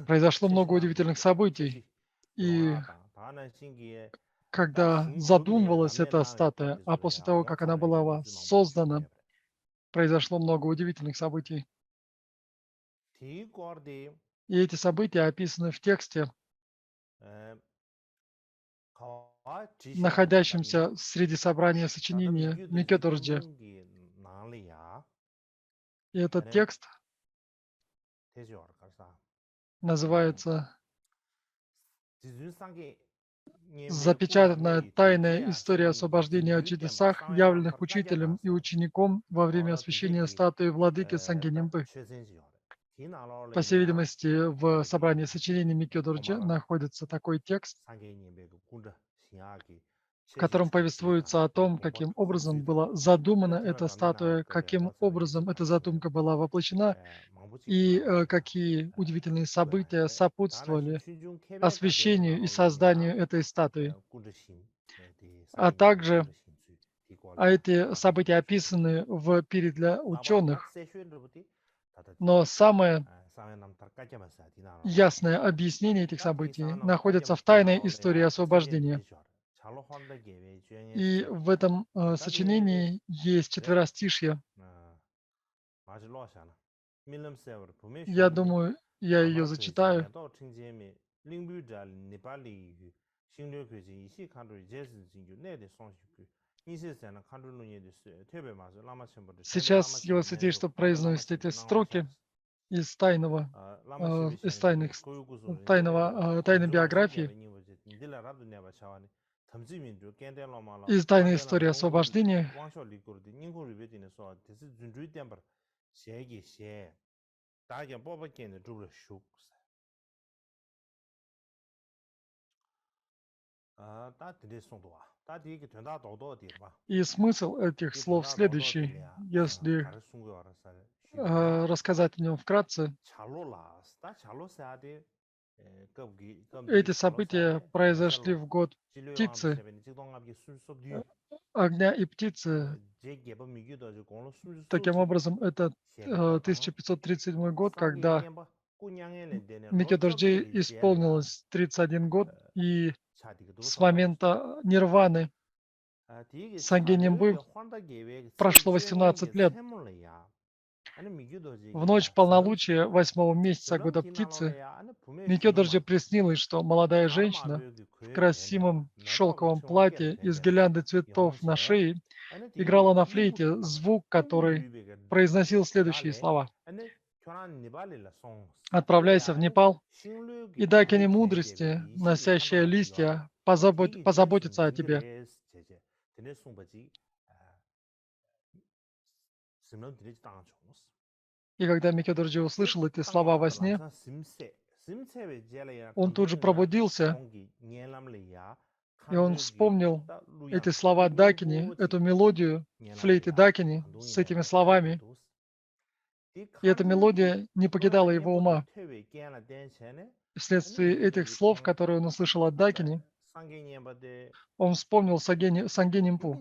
произошло много удивительных событий. И когда задумывалась эта статуя, а после того, как она была создана, произошло много удивительных событий. И эти события описаны в тексте, находящемся среди собрания сочинения Микедурджи. И этот текст называется «Запечатанная тайная история освобождения о чудесах, явленных учителем и учеником во время освящения статуи владыки Санге Нимпы». По всей видимости, в собрании сочинений Микедурджи находится такой текст, в котором повествуется о том, каким образом была задумана эта статуя, каким образом эта задумка была воплощена и какие удивительные события сопутствовали освящению и созданию этой статуи. А также эти события описаны в пире для ученых. Но самое ясное объяснение этих событий находится в тайной истории освобождения. И в этом сочинении есть четверостишье. Я думаю, я ее зачитаю. Сейчас его святейшество произносит эти строки из тайного, из тайной биографии, из тайной истории освобождения. И смысл этих слов следующий, если рассказать о нем вкратце. Эти события произошли в год птицы, огня и птицы. Таким образом, это 1537 год, когда Микедорджи исполнилось 31 год, и с момента нирваны Санге Нимбы прошло 18 лет. В ночь полнолуния 8-го месяца года птицы Микедорджи приснилось, что молодая женщина в красивом шелковом платье из гирлянды цветов на шее играла на флейте звук, который произносил следующие слова. «Отправляйся в Непал, и Дакини мудрости, носящая листья, позаботится о тебе». И когда Микедорджи услышал эти слова во сне, он тут же пробудился, и он вспомнил эти слова Дакини, эту мелодию флейты Дакини с этими словами. И эта мелодия не покидала его ума. Вследствие этих слов, которые он услышал от Дакини, он вспомнил Санге Нимпу.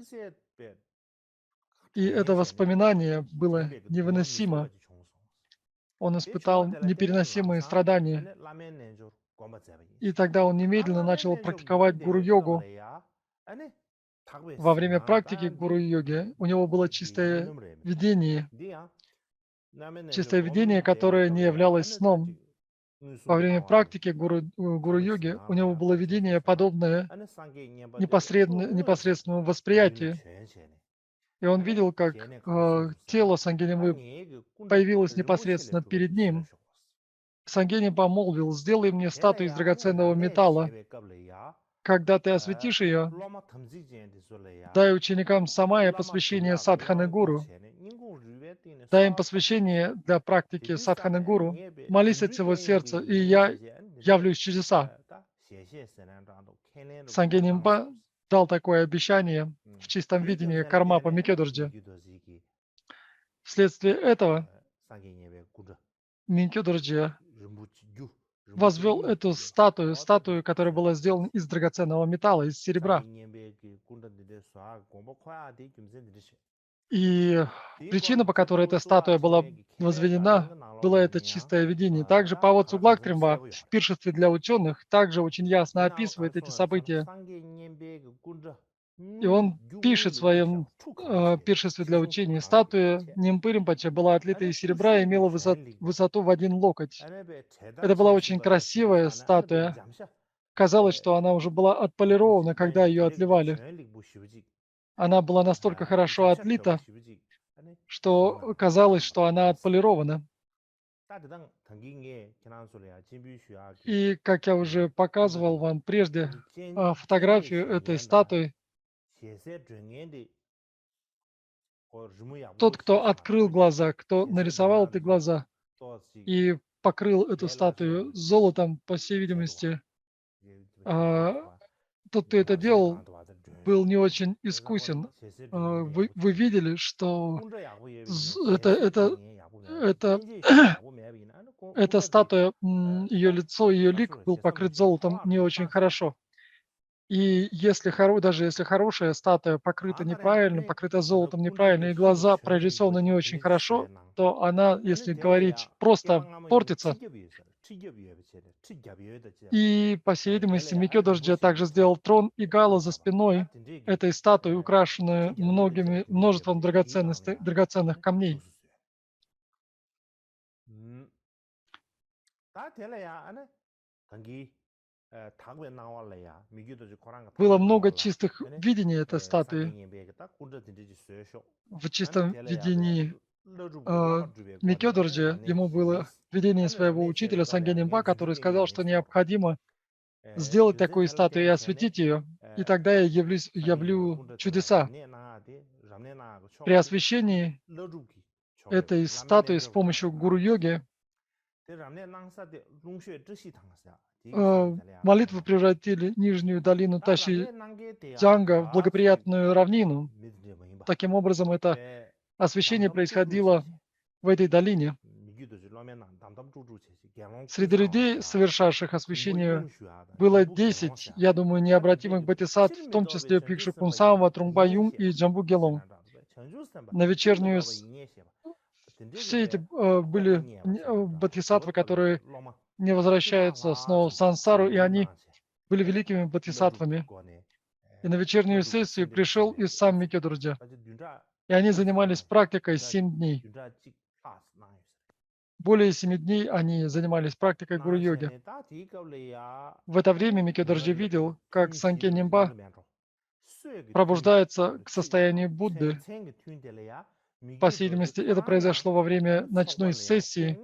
И это воспоминание было невыносимо. Он испытал непереносимые страдания. И тогда он немедленно начал практиковать гуру-йогу. Во время практики гуру-йоги у него было чистое видение, которое не являлось сном. Во время практики гуру-йоги у него было видение, подобное непосредственному восприятию. И он видел, как тело Сангенимбы появилось непосредственно перед ним. Сангенимба молвил: «Сделай мне статую из драгоценного металла. Когда ты осветишь ее, дай ученикам самая посвящение садханы гуру. Дай им посвящение для практики садханы гуру. Молись от всего сердца, и я явлюсь чудеса». Сангенимба дал такое обещание в чистом видении Кармапа Микедорджи. Вследствие этого Микедорджи возвел эту статую, которая была сделана из драгоценного металла, из серебра. И причина, по которой эта статуя была возведена, было это чистое видение. Также Павод Суглактримба в пиршестве для ученых также очень ясно описывает эти события. И он пишет в своем пиршестве для учения: статуя Нимпы Римпоче была отлита из серебра и имела высоту в 1 локоть. Это была очень красивая статуя. Казалось, что она уже была отполирована, когда ее отливали. Она была настолько хорошо отлита, что казалось, что она отполирована. И, как я уже показывал вам прежде, фотографию этой статуи, тот, кто открыл глаза, кто нарисовал эти глаза и покрыл эту статую золотом, по всей видимости, тот, кто это делал, был не очень искусен. Вы видели, что эта статуя, ее лицо, ее лик был покрыт золотом не очень хорошо. И даже если хорошая статуя покрыта неправильно, покрыта золотом неправильно, и глаза прорисованы не очень хорошо, то она, если говорить, просто портится. И, по всей видимости, Микёдорджи также сделал трон и гала за спиной этой статуи, украшенную множеством драгоценных камней. Было много чистых видений этой статуи. В чистом видении Микёдорджи ему было видение своего учителя Сангенимба, который сказал, что необходимо сделать такую статую и осветить ее, и тогда я явлю чудеса. При освящении этой статуи с помощью гуру-йоги молитвы превратили нижнюю долину Таши-Джанга в благоприятную равнину. Таким образом, это освящение происходило в этой долине. Среди людей, совершавших освящение, было 10, я думаю, необратимых бодхисаттв, в том числе Пикшу Кунсамва, Трунгба Юм и Джамбу Гелон. На вечернюю все эти были бодхисаттвы, которые не возвращаются снова в сансару, и они были великими бодхисаттвами. И на вечернюю сессию пришел и сам Микёдорджи. И они занимались практикой 7 дней. Более 7 дней они занимались практикой гуру-йоги. В это время Микёдорджи видел, как Санке Нимба пробуждается к состоянию Будды. По всей видимости, это произошло во время ночной сессии.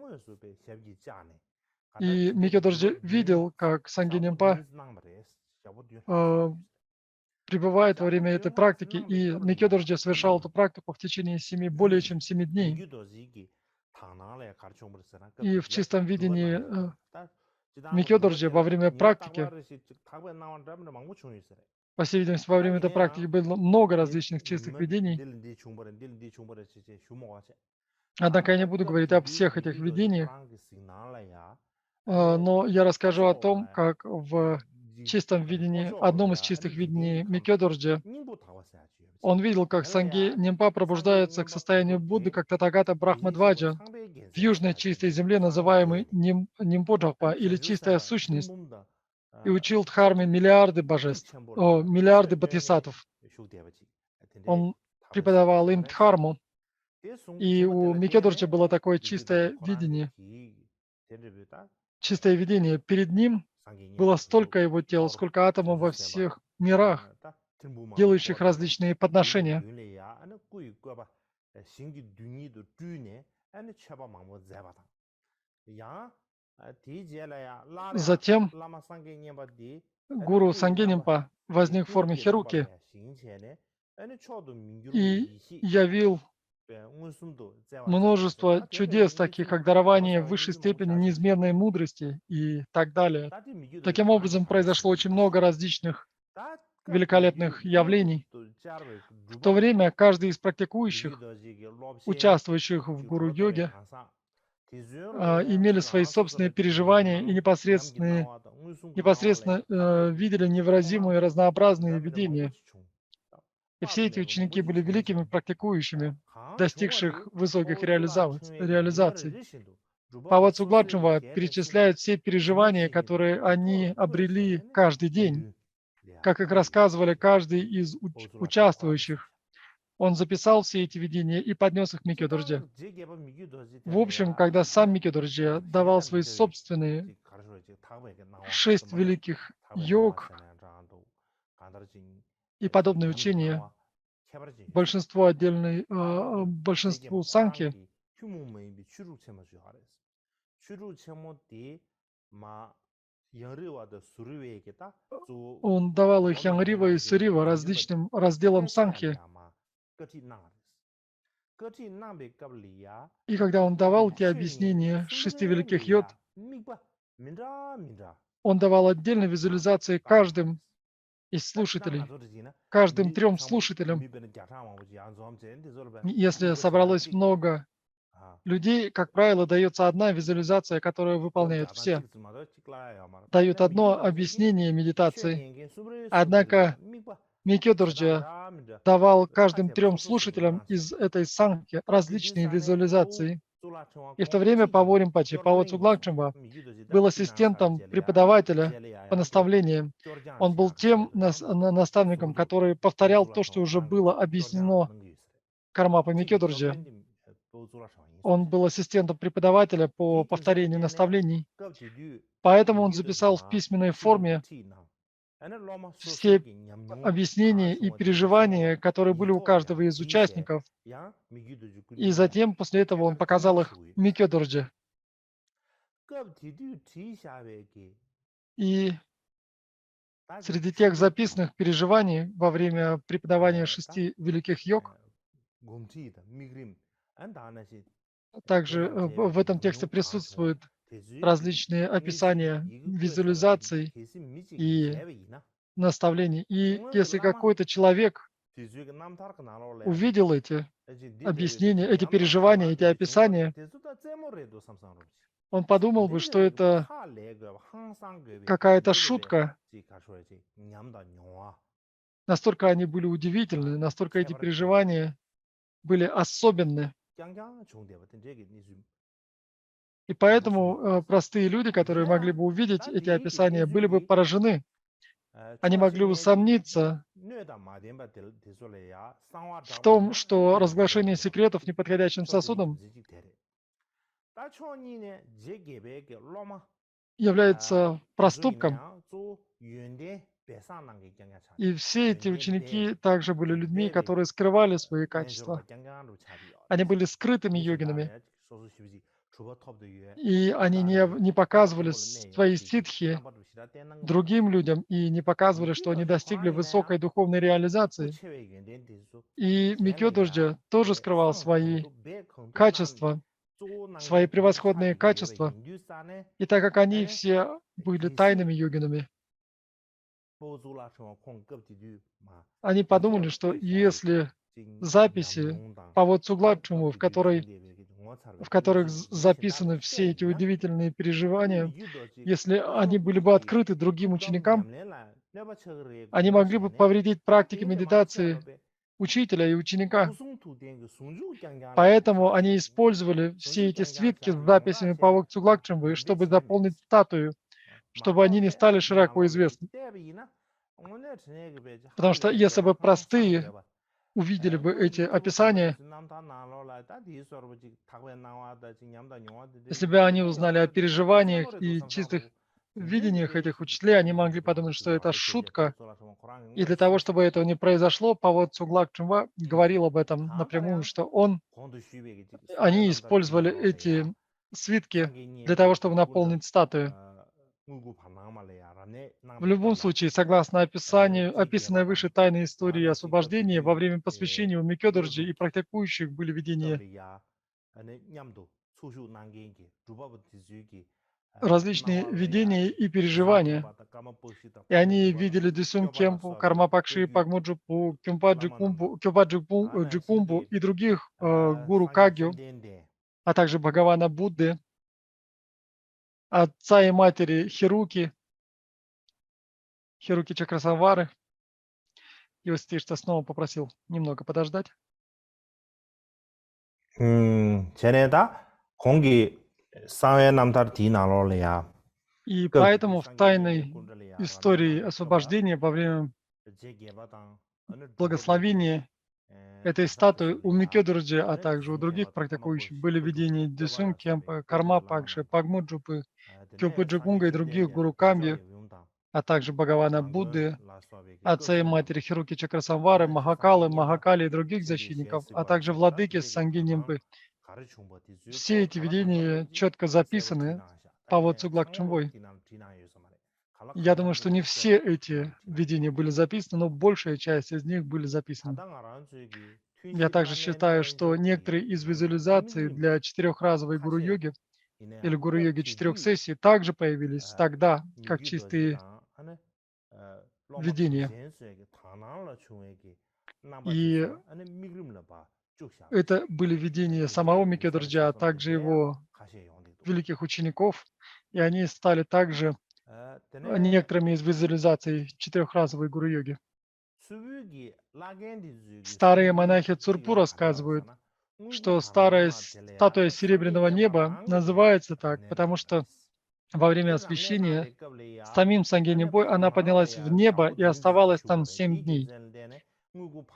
И Микёдорджи видел, как Санге Нимба пребывает во время этой практики, и Микёдорджи совершал эту практику в течение более чем 7 дней. И в чистом видении Микёдорджи во время практики, по всей видимости, во время этой практики было много различных чистых видений. Однако я не буду говорить об всех этих видениях, но я расскажу о том, как в чистом видении, одном из чистых видений Микёдорджи, он видел, как Санге Нимба пробуждается к состоянию Будды, как Татагата Брахмадваджа, в южной чистой земле, называемой Нимбоджапа, или чистая сущность, и учил Дхарме миллиарды божеств, миллиарды бодхисаттв. Он преподавал им Дхарму, и у Микёдорджи было такое чистое видение. Чистое видение. Перед ним было столько его тел, сколько атомов во всех мирах, делающих различные подношения. Затем гуру Санге Нимба возник в форме Хируки и явил множество чудес, таких как дарование высшей степени неизменной мудрости и так далее. Таким образом, произошло очень много различных великолепных явлений. В то время каждый из практикующих, участвующих в гуру-йоге, имели свои собственные переживания и непосредственно видели невыразимые разнообразные видения. И все эти ученики были великими практикующими, достигших высоких реализаций. Пава Цугладжува перечисляет все переживания, которые они обрели каждый день. Как их рассказывали каждый из участвующих. Он записал все эти видения и поднес их Микёдорджи. В общем, когда сам Микёдорджи давал свои собственные 6 великих йог и подобные учения, большинству санхи, он давал их Янгрива и Сурива различным разделам санхи. И когда он давал эти объяснения 6 великих йод, он давал отдельные визуализации каждым из слушателей, каждым 3 слушателям. Если собралось много людей, как правило, дается одна визуализация, которую выполняют все. Дают одно объяснение медитации. Однако Микёдорджи давал каждым 3 слушателям из этой санхи различные визуализации. И в то время Паво Ринпоче, Паво Цуглакчумба, был ассистентом преподавателя по наставлениям. Он был тем наставником, который повторял то, что уже было объяснено Кармапа Микёдорджи. Он был ассистентом преподавателя по повторению наставлений. Поэтому он записал в письменной форме все объяснения и переживания, которые были у каждого из участников. И затем, после этого, он показал их Микёдорджи. И среди тех записанных переживаний во время преподавания 6 великих йог, также в этом тексте присутствуют различные описания визуализаций и наставлений. И если какой-то человек увидел эти объяснения, эти переживания, эти описания, он подумал бы, что это какая-то шутка. Настолько они были удивительны, настолько эти переживания были особенны. И поэтому простые люди, которые могли бы увидеть эти описания, были бы поражены. Они могли усомниться в том, что разглашение секретов неподходящим сосудом является проступком. И все эти ученики также были людьми, которые скрывали свои качества. Они были скрытыми йогинами. И они не показывали свои ситхи другим людям и не показывали, что они достигли высокой духовной реализации. И Микёдорджи тоже скрывал свои качества, свои превосходные качества. И так как они все были тайными йогинами, они подумали, что если записи по Цуглакчуму, в которых записаны все эти удивительные переживания, если они были бы открыты другим ученикам, они могли бы повредить практике медитации учителя и ученика. Поэтому они использовали все эти свитки с записями по Цуглакчуму, чтобы заполнить статую, чтобы они не стали широко известны. Потому что если бы простые увидели бы эти описания, если бы они узнали о переживаниях и чистых видениях этих учителей, они могли подумать, что это шутка. И для того, чтобы этого не произошло, Паво Цуглакчумба говорил об этом напрямую, что они использовали эти свитки для того, чтобы наполнить статую. В любом случае, согласно описанной выше тайной истории освобождения, во время посвящения у Микёдорджи и практикующих были видения различные видения и переживания. И они видели Дюсюн Кемпу, Кармапакши, Пагмуджупу, Джикумбу и других гуру Кагью, а также Бхагавана Будды, отца и матери Хируки Чакрасавары. Иостишта снова попросил немного подождать. И поэтому в тайной истории освобождения во время благословения этой статуи у Микёдорджи, а также у других практикующих были видения Дюсюн Кемпа, Кармапакши, Пагмуджупы, Кёпы Джикунга и других гуру Камьи, а также Бхагавана Будды, отца и матери Хируки Чакрасамвары, Махакалы, Махакали и других защитников, а также владыки Сангинимпы. Все эти видения четко записаны Паво Цуглакчумбой. Я думаю, что не все эти видения были записаны, но большая часть из них были записаны. Я также считаю, что некоторые из визуализаций для 4-разовой гуру-йоги или гуру-йоги 4 сессий также появились тогда, как чистые видения. И это были видения самого Микёдорджи, а также его великих учеников, и они стали также некоторыми из визуализаций 4-разовой гуру-йоги. Старые монахи Цурпу рассказывают, что старая статуя серебряного неба называется так, потому что во время освящения самим Сангенибой она поднялась в небо и оставалась там 7 дней.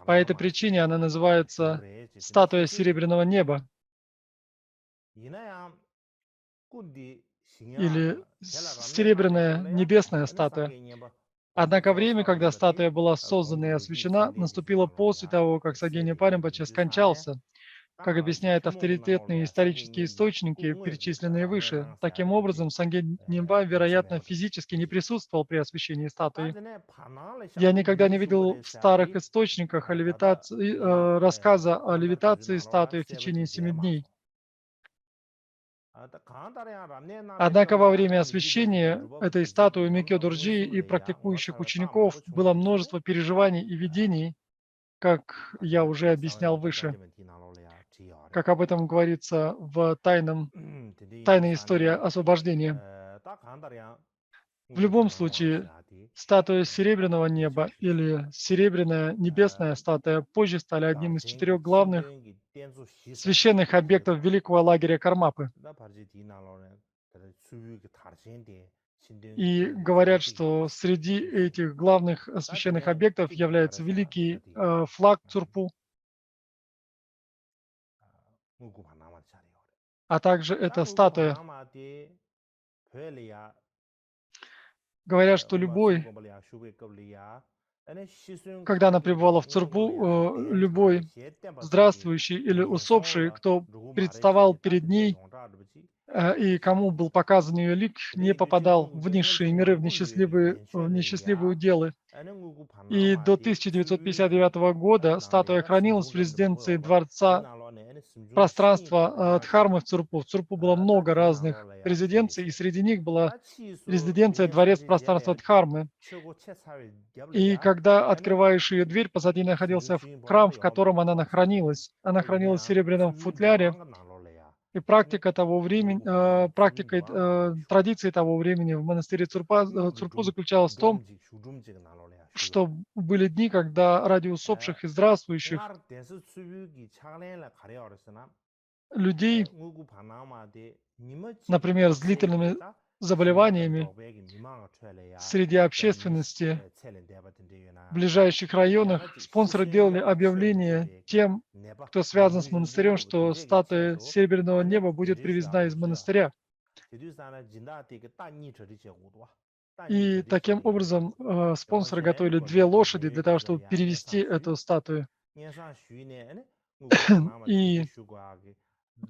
По этой причине она называется статуя серебряного неба или серебряная небесная статуя. Однако время, когда статуя была создана и освящена, наступило после того, как Сагья Паримпаче скончался, как объясняют авторитетные исторические источники, перечисленные выше. Таким образом, Сангья Нимба, вероятно, физически не присутствовал при освящении статуи. Я никогда не видел в старых источниках рассказа о левитации статуи в течение 7 дней. Однако во время освящения этой статуи Микё Дорджи и практикующих учеников было множество переживаний и видений, как я уже объяснял выше, как об этом говорится в тайной истории освобождения. В любом случае, статуя серебряного неба или серебряная небесная статуя позже стали одним из 4 главных священных объектов великого лагеря Кармапы. И говорят, что среди этих главных священных объектов является великий флаг Цурпу, а также эта статуя. Говорят, что когда она пребывала в Цурпу, любой здравствующий или усопший, кто представал перед ней и кому был показан ее лик, не попадал в низшие миры, в несчастливые уделы. И до 1959 года статуя хранилась в резиденции дворца пространства Дхармы в Цурпу. В Цурпу было много разных резиденций, и среди них была резиденция дворец пространства Дхармы. И когда открываешь ее дверь, позади находился храм, в котором она хранилась. Она хранилась в серебряном футляре. И практикой традиции того времени в монастыре Цурпу заключалась в том, что были дни, когда ради усопших и здравствующих людей, например, с длительными заболеваниями среди общественности в ближайших районах, спонсоры делали объявление тем, кто связан с монастырем, что статуя серебряного неба будет привезена из монастыря. И таким образом спонсоры готовили 2 лошади для того, чтобы перевести эту статую. И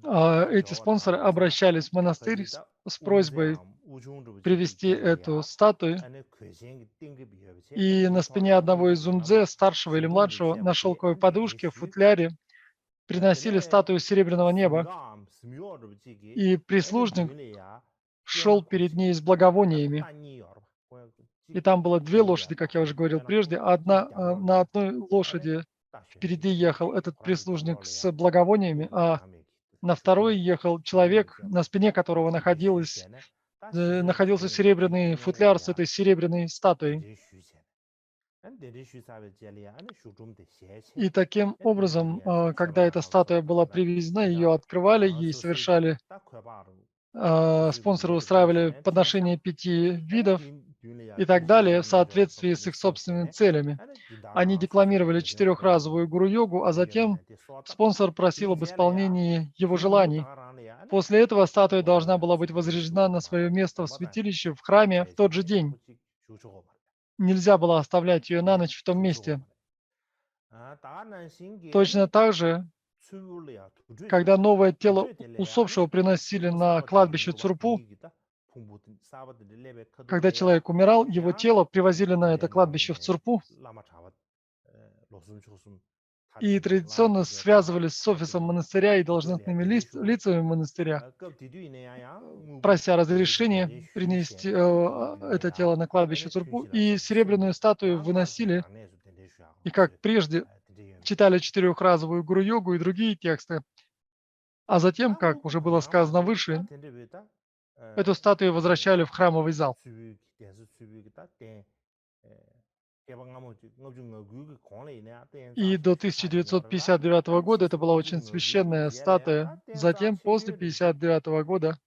эти спонсоры обращались в монастырь с просьбой привести эту статую. И на спине одного из зумдзе, старшего или младшего, на шелковой подушке в футляре приносили статую серебряного неба. И прислужник шел перед ней с благовониями. И там было 2 лошади, как я уже говорил прежде. На одной лошади впереди ехал этот прислужник с благовониями, а на второй ехал человек, на спине которого находился серебряный футляр с этой серебряной статуей. И таким образом, когда эта статуя была привезена, ее открывали, ей совершали, спонсоры устраивали подношение 5 видов и так далее в соответствии с их собственными целями. Они декламировали 4-разовую гуру-йогу, а затем спонсор просил об исполнении его желаний. После этого статуя должна была быть возвращена на свое место в святилище, в храме в тот же день. Нельзя было оставлять ее на ночь в том месте. Точно так же, когда новое тело усопшего приносили на кладбище Цурпу, когда человек умирал, его тело привозили на это кладбище в Цурпу и традиционно связывались с офисом монастыря и должностными лицами монастыря, прося разрешения принести это тело на кладбище Цурпу, и серебряную статую выносили, и как прежде читали 4-разовую гуру-йогу и другие тексты, а затем, как уже было сказано выше, эту статую возвращали в храмовый зал. И до 1959 года это была очень священная статуя. Затем, после 1959 года,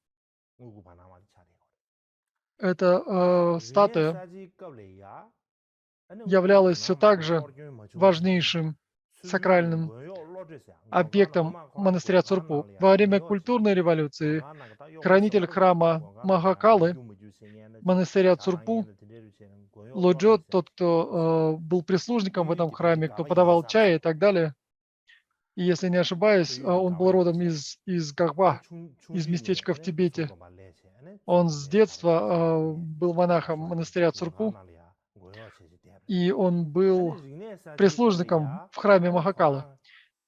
эта статуя являлась все так же важнейшим сакральным объектом монастыря Цурпу. Во время культурной революции хранитель храма Махакалы монастыря Цурпу, Лоджо, тот, кто был прислужником в этом храме, кто подавал чай и так далее, и если не ошибаюсь, он был родом из Гахба, из местечка в Тибете. Он с детства был монахом монастыря Цурпу, и он был прислужником в храме Махакалы.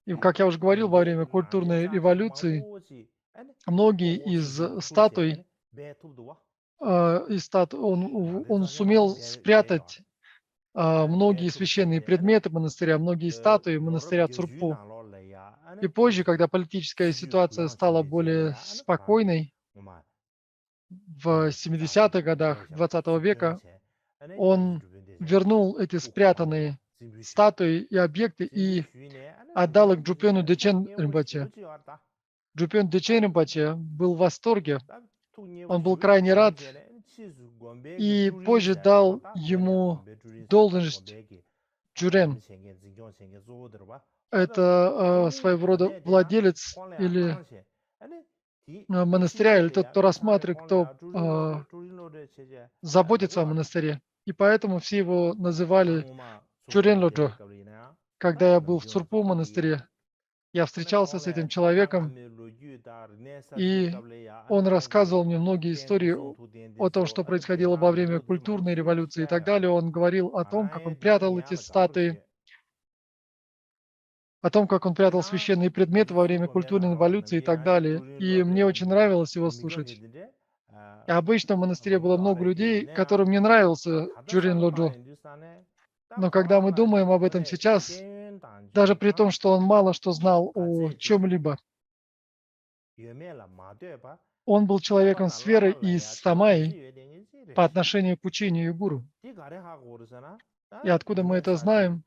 И, как я уже говорил, во время культурной революции многие из статуй, он сумел спрятать многие священные предметы монастыря, многие статуи монастыря Цурпу. И позже, когда политическая ситуация стала более спокойной, в 70-х годах 20 века, он вернул эти спрятанные статуи и объекты и отдал их Джупену Дечен Ринпоче. Джупен Дечен Ринпоче был в восторге, он был крайне рад и позже дал ему должность Джурен. Это своего рода владелец или монастыря, или тот, кто рассматривает, кто заботится о монастыре. И поэтому все его называли Чурен Лоджо. Когда я был в Цурпу монастыре, я встречался с этим человеком, и он рассказывал мне многие истории о том, что происходило во время культурной революции и так далее. Он говорил о том, как он прятал эти статуи, о том, как он прятал священные предметы во время культурной революции и так далее. И мне очень нравилось его слушать. И обычно в монастыре было много людей, которым не нравился Джурен Лоджо. Но когда мы думаем об этом сейчас, даже при том, что он мало что знал о чем-либо, он был человеком с верой и с самаей по отношению к учению и гуру. И откуда мы это знаем?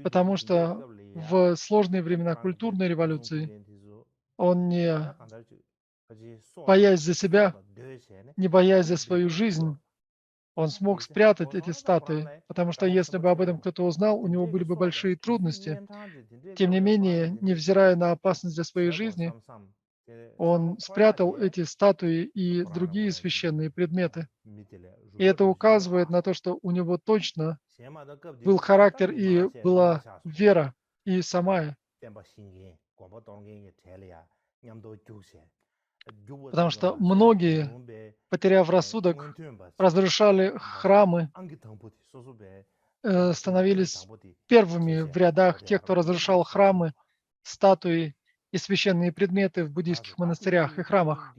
Потому что в сложные времена культурной революции он, не боясь за себя, не боясь за свою жизнь, он смог спрятать эти статуи, потому что если бы об этом кто-то узнал, у него были бы большие трудности. Тем не менее, невзирая на опасность для своей жизни, он спрятал эти статуи и другие священные предметы. И это указывает на то, что у него точно был характер и была вера и самая. Потому что многие, потеряв рассудок, разрушали храмы, становились первыми в рядах тех, кто разрушал храмы, статуи и священные предметы в буддийских монастырях и храмах.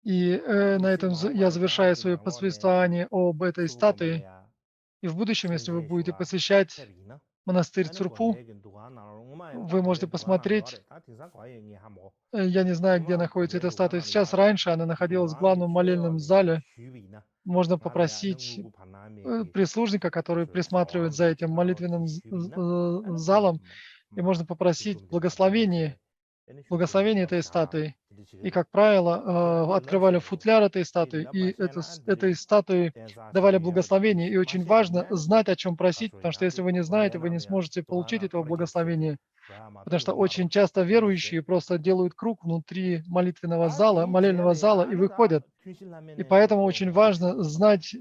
И на этом я завершаю свое повествование об этой статуе. И в будущем, если вы будете посещать монастырь Цурпу, вы можете посмотреть. Я не знаю, где находится эта статуя сейчас. Раньше она находилась в главном молельном зале. Можно попросить прислужника, который присматривает за этим молитвенным залом, и можно попросить благословение этой статуи. И, как правило, открывали футляр этой статуи, и этой статуи давали благословение. И очень важно знать, о чем просить, потому что если вы не знаете, вы не сможете получить этого благословения. Потому что очень часто верующие просто делают круг внутри молитвенного зала, молельного зала и выходят. И поэтому очень важно знать,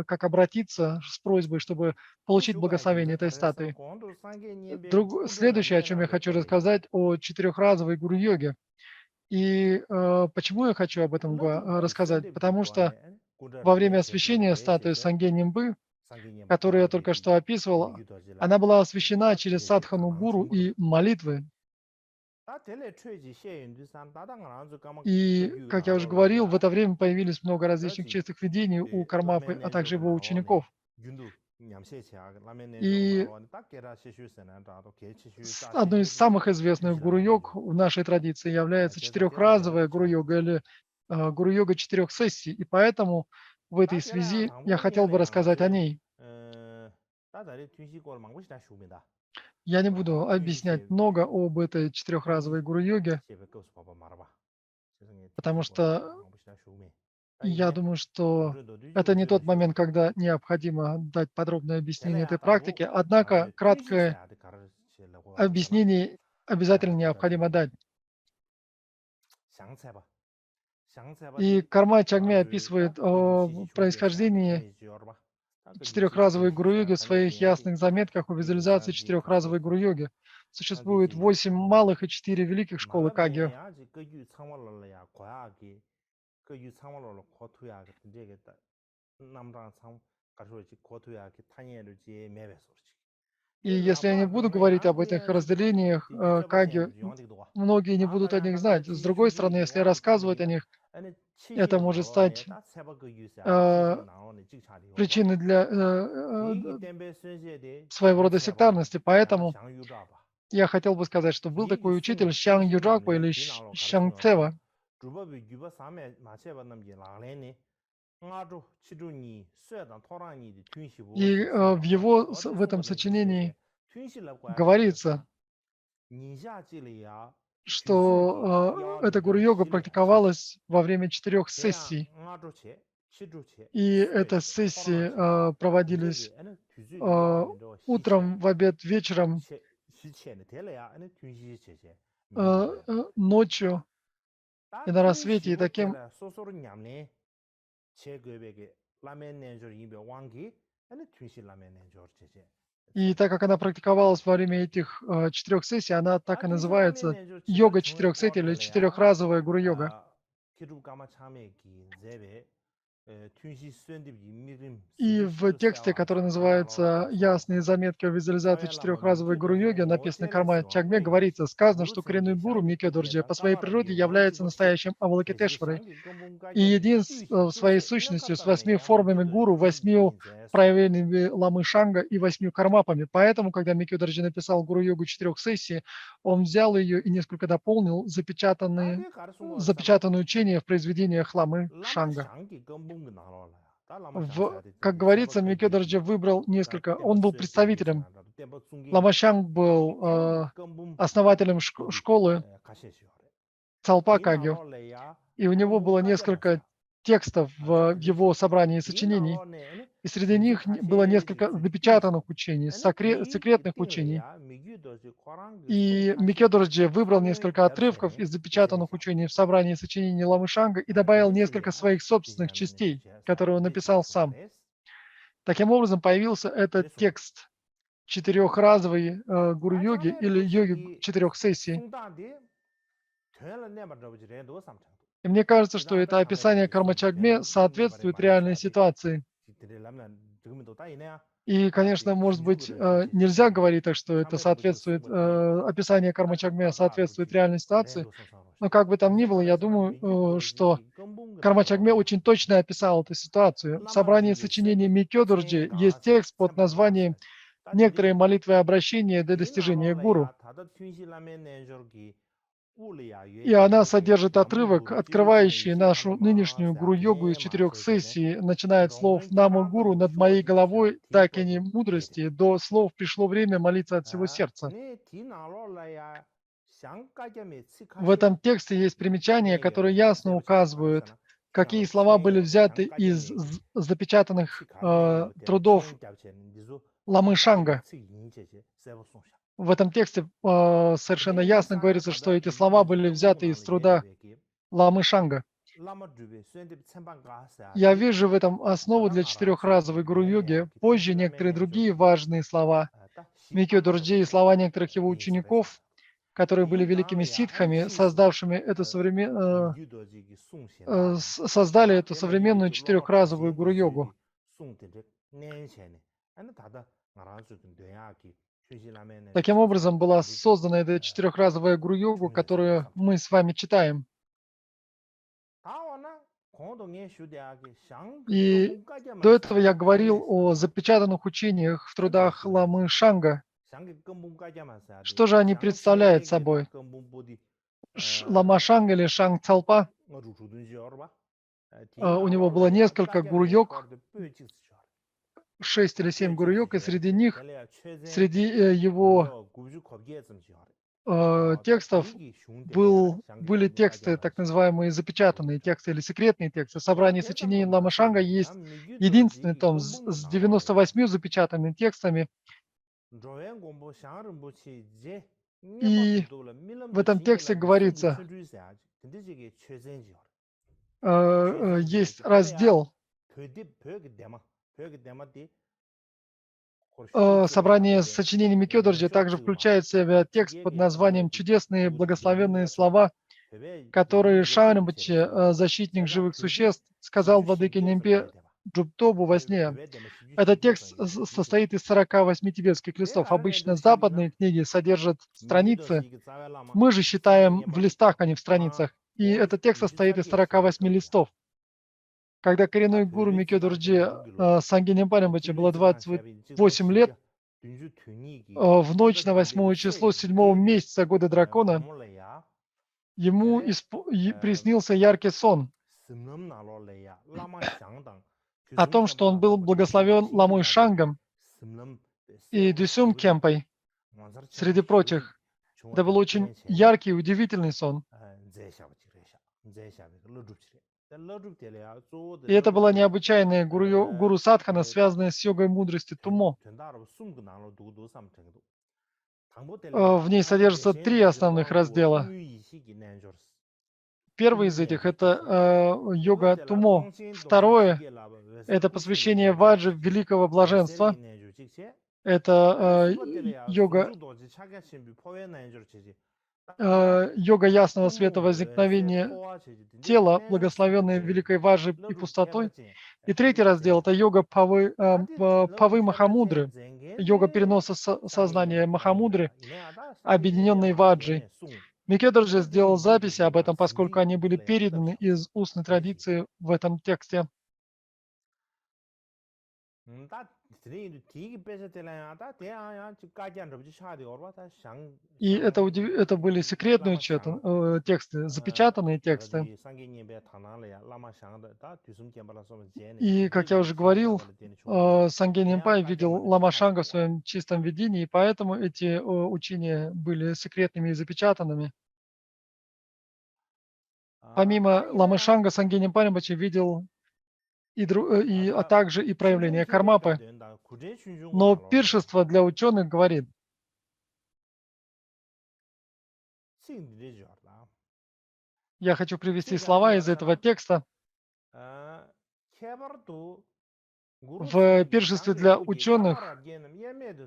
как обратиться с просьбой, чтобы получить благословение этой статуи. Следующее, о чем я хочу рассказать, о четырехразовой гуру-йоге. И почему я хочу об этом рассказать? Потому что во время освящения статуи Сангye Нимбы, которую я только что описывал, она была освящена через садхану гуру и молитвы. И, как я уже говорил, в это время появились много различных чистых видений у Кармапы, а также его учеников. И одной из самых известных гуру-йог в нашей традиции является четырехразовая гуру-йога или гуру-йога 4 сессий. И поэтому В этой связи я хотел бы рассказать о ней. Я не буду объяснять много об этой четырехразовой гуру-йоге, потому что я думаю, что это не тот момент, когда необходимо дать подробное объяснение этой практики, однако краткое объяснение обязательно необходимо дать. И Карма Чагме описывает о происхождении четырехразовой гуру-йоги в своих ясных заметках о визуализации четырехразовой гуру-йоги. Существует 8 малых и 4 великих школы Кагью. И если я не буду говорить об этих разделениях Кагью, многие не будут о них знать. С другой стороны, если рассказывать о них, это может стать причиной для своего рода сектарности. Поэтому я хотел бы сказать, что был такой учитель Шян Юджаква или Шян Цева. И в этом сочинении говорится, что эта гуру-йога практиковалась во время 4 сессий. И эти сессии проводились утром, в обед, вечером, ночью и на рассвете. И таким И так как она практиковалась во время этих 4 сессий, она так и называется йога 4 сессий или четырехразовая гуру-йога. И в тексте, который называется «Ясные заметки о визуализации четырехразовой гуру-йоги», написано Карма Чагме, говорится, сказано, что коренной гуру Микьо Дорджи по своей природе является настоящим Авалокитешварой и един в своей сущностью с 8 формами гуру, 8 проявлениями ламы Шанга и 8 кармапами. Поэтому, когда Микьо Дорджи написал гуру-йогу 4 сессий, он взял ее и несколько дополнил запечатанное учение в произведениях ламы Шанга. Как говорится, Микьо Дорджи выбрал несколько, он был представителем. Лама Шанг был основателем школы Цалпа Кагью, и у него было несколько текстов в его собрании сочинений, и среди них было несколько запечатанных учений, секретных учений. И Микьо Дорджи выбрал несколько отрывков из запечатанных учений в собрании сочинений Ламы Шанга и добавил несколько своих собственных частей, которые он написал сам. Таким образом, появился этот текст четырехразовой гуру-йоги или йоги 4 сессий. И мне кажется, что это описание Карма Чагме соответствует реальной ситуации. И, конечно, может быть, нельзя говорить так, что это соответствует, описание Карма Чагме соответствует реальной ситуации, но как бы там ни было, я думаю, что Карма Чагме очень точно описал эту ситуацию. В собрании сочинений Микьо Дорджи есть текст под названием «Некоторые молитвы и обращения для достижения гуру». И она содержит отрывок, открывающий нашу нынешнюю гуру-йогу из 4 сессий, начиная от слов «Нама Гуру над моей головой, дакини мудрости», до слов «Пришло время молиться от всего сердца». В этом тексте есть примечания, которые ясно указывают, какие слова были взяты из запечатанных трудов Ламы Шанга. В этом тексте совершенно ясно говорится, что эти слова были взяты из труда Ламы Шанга. Я вижу в этом основу для четырехразовой гуру-йоги. Позже некоторые другие важные слова Микьо Дорджи и слова некоторых его учеников, которые были великими ситхами, создали эту современную четырехразовую гуру-йогу. Таким образом, была создана эта четырехразовая гуру-йога, которую мы с вами читаем. И до этого я говорил о запечатанных учениях в трудах Ламы Шанга. Что же они представляют собой? Лама Шанга или Шанг Цалпа у него было несколько гуру-йог, 6 или 7 гуру-йог, и среди них, среди его текстов были тексты, так называемые запечатанные тексты или секретные тексты. Собрание сочинений Лама Шанга есть единственный том с 98 запечатанными текстами. И в этом тексте говорится, есть раздел собрание с сочинениями Кёдорджи также включает в себя текст под названием «Чудесные благословенные слова», которые Шаунамбачи, защитник живых существ, сказал владыке Нимпе Джубтобу во сне. Этот текст состоит из 48 тибетских листов. Обычно западные книги содержат страницы. Мы же считаем в листах, а не в страницах. И этот текст состоит из 48 листов. Когда коренной гуру Микё Дорджи Сангени Паримбача было 28 лет, в ночь на 8 число 7 месяца года дракона, ему приснился яркий сон о том, что он был благословен Ламой Шангом и Дюсюм Кемпой, среди прочих. Это был очень яркий и удивительный сон. И это была необычайная гуру садхана, связанная с йогой мудрости Тумо. В ней содержатся 3 основных раздела. Первый из этих – это йога Тумо. Второе – это посвящение ваджи великого блаженства. Это йога ясного света возникновения тела, благословенной великой ваджи и пустотой. И третий раздел – это йога Павы Махамудры, йога переноса сознания Махамудры, объединенной ваджей. Микё Дорджи сделал записи об этом, поскольку они были переданы из устной традиции в этом тексте. И это были секретные тексты, запечатанные тексты. И, как я уже говорил, Сангени Нимпай видел Лама Шанга в своем чистом видении, и поэтому эти учения были секретными и запечатанными. Помимо Ламы Шанга, Сангени Нимпай видел а также и проявление кармапы. Но пиршество для ученых говорит, я хочу привести слова из этого текста. В пиршестве для ученых,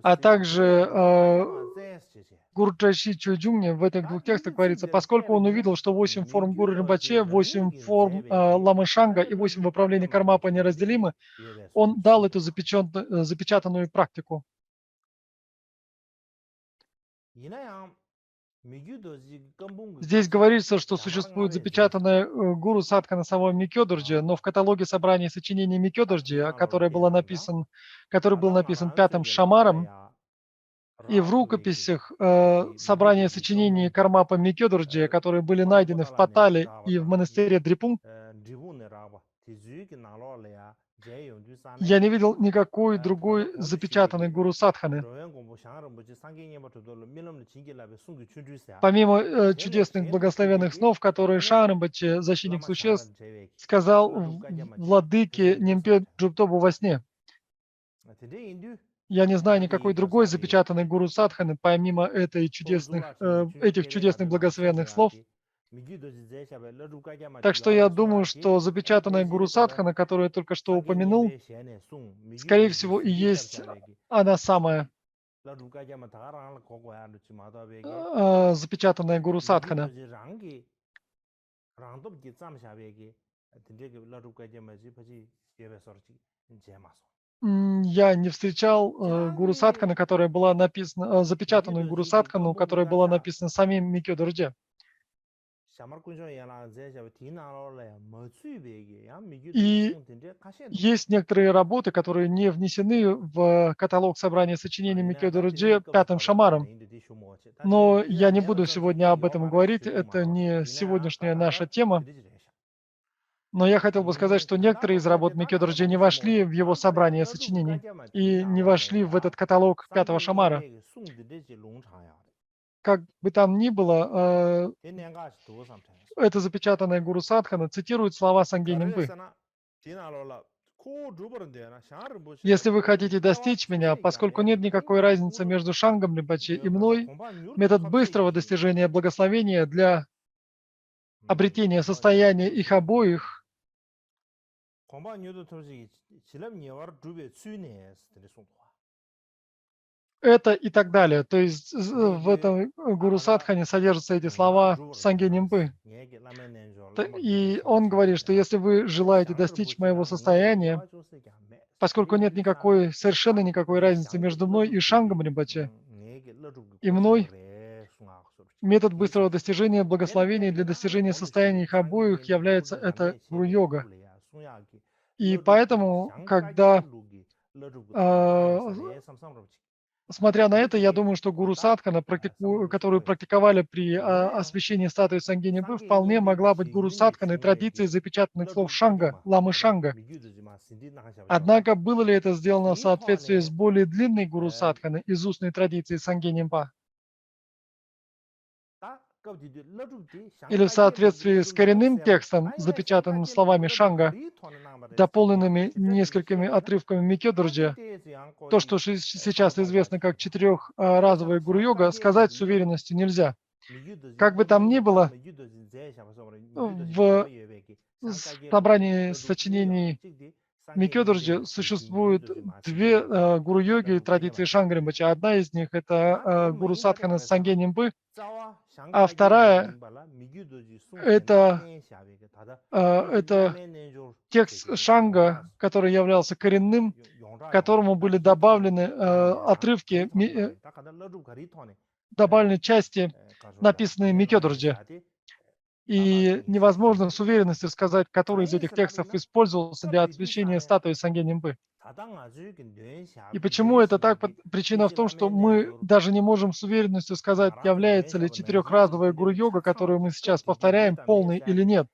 а также Гуру-Джайши Чуйджунгне в этих 2 текстах говорится, поскольку он увидел, что 8 форм Гуру Ринпоче, 8 форм Ламы Шанга и 8 выправлений кармапы неразделимы, он дал эту запечатанную практику. Здесь говорится, что существует запечатанная гуру садхана самого Микё Дорджи, но в каталоге собрания сочинений Микё Дорджи, который был написан 5-м Шамаром, и в рукописях собрания сочинений Кармапа Микё Дорджи, которые были найдены в Патале и в монастыре Дрипунг, я не видел никакой другой запечатанной гуру садханы. Помимо чудесных благословенных снов, которые Шаунамбачи, защитник существ, сказал владыке Нимпе Джубтобу во сне. Я не знаю никакой другой запечатанной гуру садханы, помимо этих чудесных благословенных слов. Так что я думаю, что запечатанная гуру садхана, которую я только что упомянул, скорее всего, и есть она самая запечатанная гуру садхана. Я не встречал гуру садхана, которая была написана, запечатанную гуру садхану, которая была написана самим Микё Дорджи. И есть некоторые работы, которые не внесены в каталог собрания сочинений Микё Дорджи 5-м Шамаром. Но я не буду сегодня об этом говорить, это не сегодняшняя наша тема. Но я хотел бы сказать, что некоторые из работ Микёдорджи не вошли в его собрание сочинений и не вошли в этот каталог пятого Шамара. Как бы там ни было, это запечатанное Гуру Садхана цитирует слова Сангей Нимбы. Если вы хотите достичь меня, поскольку нет никакой разницы между Шангом Ринпоче и мной, метод быстрого достижения благословения для обретения состояния их обоих это и так далее. То есть в этом Гуру Садхане содержатся эти слова Сангей Нимбы. И он говорит, что если вы желаете достичь моего состояния, поскольку нет совершенно никакой разницы между мной и Шангом Ринпоче, и мной, метод быстрого достижения благословения для достижения состояния их обоих является это гуру-йога. И поэтому, когда, смотря на это, я думаю, что Гуру Садхана, которую практиковали при освящении статуи Сангей Нимбы, вполне могла быть Гуру Садханой традицией запечатанных слов Шанга, Ламы Шанга. Однако, было ли это сделано в соответствии с более длинной Гуру Садханой из устной традиции Сангей Нимба? Или в соответствии с коренным текстом, запечатанным словами Шанга, дополненными несколькими отрывками Микёдорджи, то, что сейчас известно как четырехразовая гуру-йога, сказать с уверенностью нельзя. Как бы там ни было, в собрании сочинений Микёдорджи существует две гуру-йоги традиции Шанга Ринпоче. Одна из них это Гуру Садхана Сангей Нимбы, а вторая это текст Шанга, который являлся коренным, к которому были добавлены отрывки, добавлены части, написанные Микёдорджи. И невозможно с уверенностью сказать, который из этих текстов использовался для освящения статуи Сангей Нимбы. И почему это так? Причина в том, что мы даже не можем с уверенностью сказать, является ли четырехразовая гуру-йога, которую мы сейчас повторяем, полной или нет.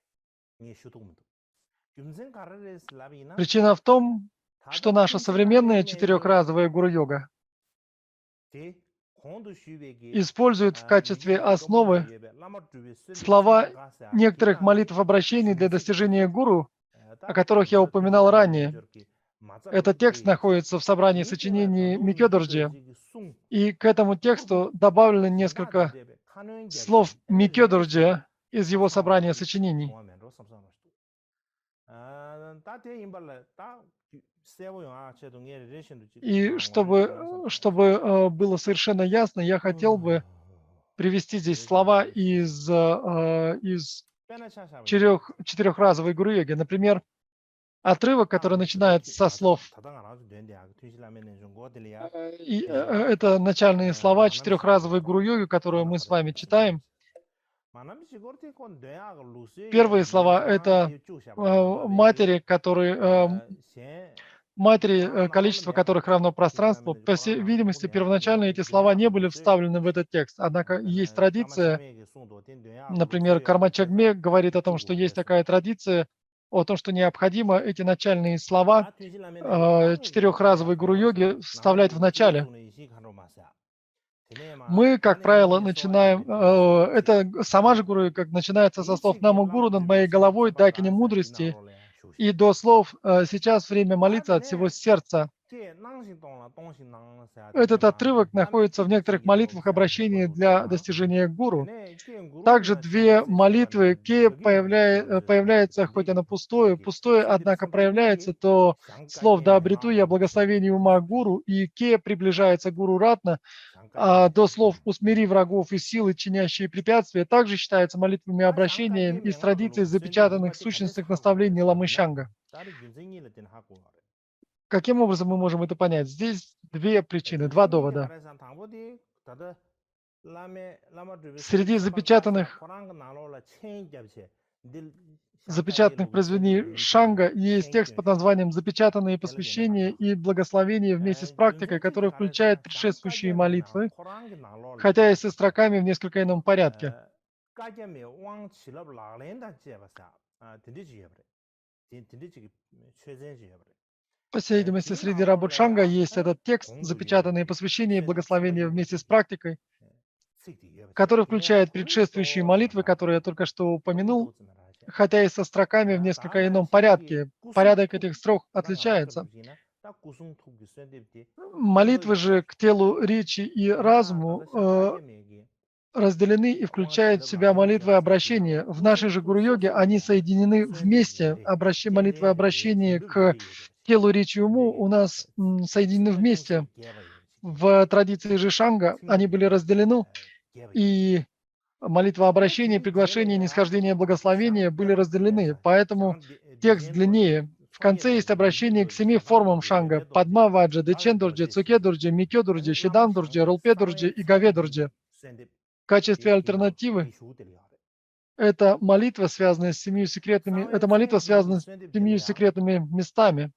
Причина в том, что наша современная четырехразовая гуру-йога использует в качестве основы слова некоторых молитв обращений для достижения гуру, о которых я упоминал ранее. Этот текст находится в собрании сочинений Микёдорджи, и к этому тексту добавлены несколько слов Микёдорджи из его собрания сочинений. И чтобы было совершенно ясно, я хотел бы привести здесь слова из четырехразовой гуру-йоги. Например, отрывок, который начинается со слов, это начальные слова четырехразовой гуру-йоги, которую мы с вами читаем. Первые слова – это матери, количество которых равно пространству. По всей видимости, первоначально эти слова не были вставлены в этот текст. Однако есть традиция, например, Карма Чагме говорит о том, что есть такая традиция, о том, что необходимо эти начальные слова четырехразовой гуру-йоги вставлять в начале. Мы, как правило, начинаем, это сама же гуру, как начинается со слов «Наму гуру над моей головой, дакини мудрости», и до слов «Сейчас время молиться от всего сердца». Этот отрывок находится в некоторых молитвах обращения для достижения гуру. Также две молитвы «Ке» появляется, хоть оно пустое, однако проявляется, то слов «Да обрету я благословение ума гуру» и «Ке» приближается гуру ратно, а до слов «Усмири врагов и силы, чинящие препятствия» также считаются молитвами обращения из традиций запечатанных сущностных наставлений Ламы Шанга. Каким образом мы можем это понять? Здесь две причины, два довода. Среди запечатанных произведений Шанга есть текст под названием «Запечатанные посвящения и благословения вместе с практикой», который включает предшествующие молитвы, хотя и со строками в несколько ином порядке. По всей видимости, среди работ Шанга есть этот текст, запечатанный посвящение и благословение вместе с практикой, который включает предшествующие молитвы, которые я только что упомянул, хотя и со строками в несколько ином порядке. Порядок этих строк отличается. Молитвы же к телу, речи и разуму разделены и включают в себя молитвы обращения. В нашей же гуру-йоге они соединены вместе. Молитвы обращения к телу, речи и уму у нас соединены вместе. В традиции же Шанга они были разделены, и молитва обращения, приглашение, нисхождение, благословения были разделены. Поэтому текст длиннее. В конце есть обращение к 7 формам Шанга: Падма Ваджа, Дечендурджи, Цукедурджи, Микёдурджи, Шидандурджи, Рулпедурджи и Гаведурджи. В качестве альтернативы это молитва, связанная с 7 секретными, местами.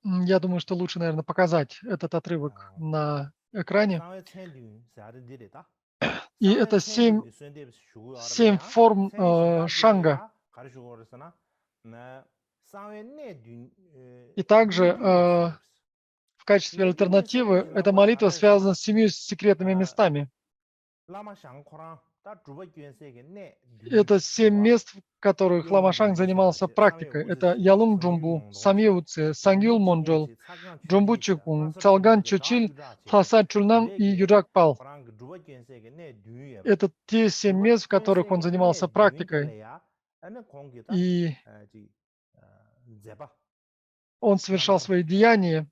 Я думаю, что лучше, наверное, показать этот отрывок на экране. И это 7 форм Шанга. И также в качестве альтернативы эта молитва связана с 7 секретными местами. Это 7 мест, в которых Лама Шанг занимался практикой. Это Ялунг Джумбу, Самьеуце, Сангюл Монджол, Джумбу Чукун, Цалган Чучиль, Хаса Чульнам и Юджак Пал. Это те 7 мест, в которых он занимался практикой. И он совершал свои деяния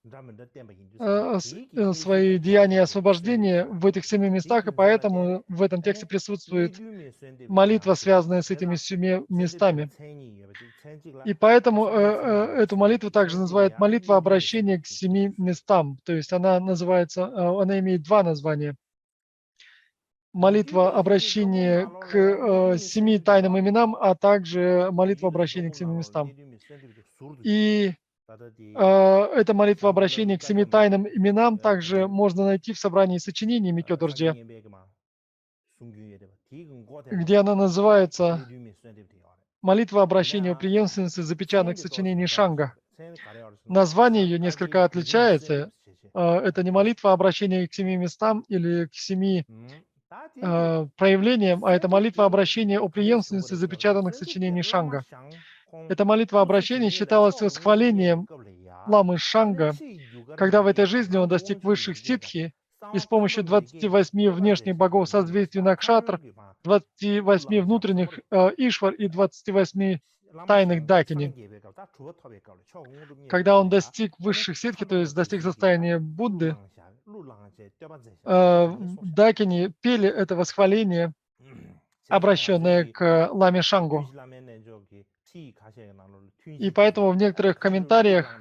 освобождения в этих 7 местах, и поэтому в этом тексте присутствует молитва, связанная с этими 7 местами. И поэтому эту молитву также называют молитва обращения к 7 местам. То есть она имеет 2 названия. Молитва обращения к 7 тайным именам, а также молитва обращения к 7 местам. И эта молитва обращения к 7 тайным именам также можно найти в собрании сочинений Микёдурджи, где она называется «Молитва обращения о преемственности запечатанных сочинений Шанга». Название ее несколько отличается. Это не молитва обращения к 7 местам или к 7 проявлениям, а это молитва обращения о преемственности запечатанных сочинений Шанга. Эта молитва обращения считалась восхвалением Ламы Шанга, когда в этой жизни он достиг высших ситхи и с помощью 28 внешних богов созвездий Накшатр, 28 внутренних Ишвар и 28 тайных Дакини. Когда он достиг высших ситхи, то есть достиг состояния Будды, Дакини пели это восхваление, обращенное к Ламе Шангу. И поэтому в некоторых комментариях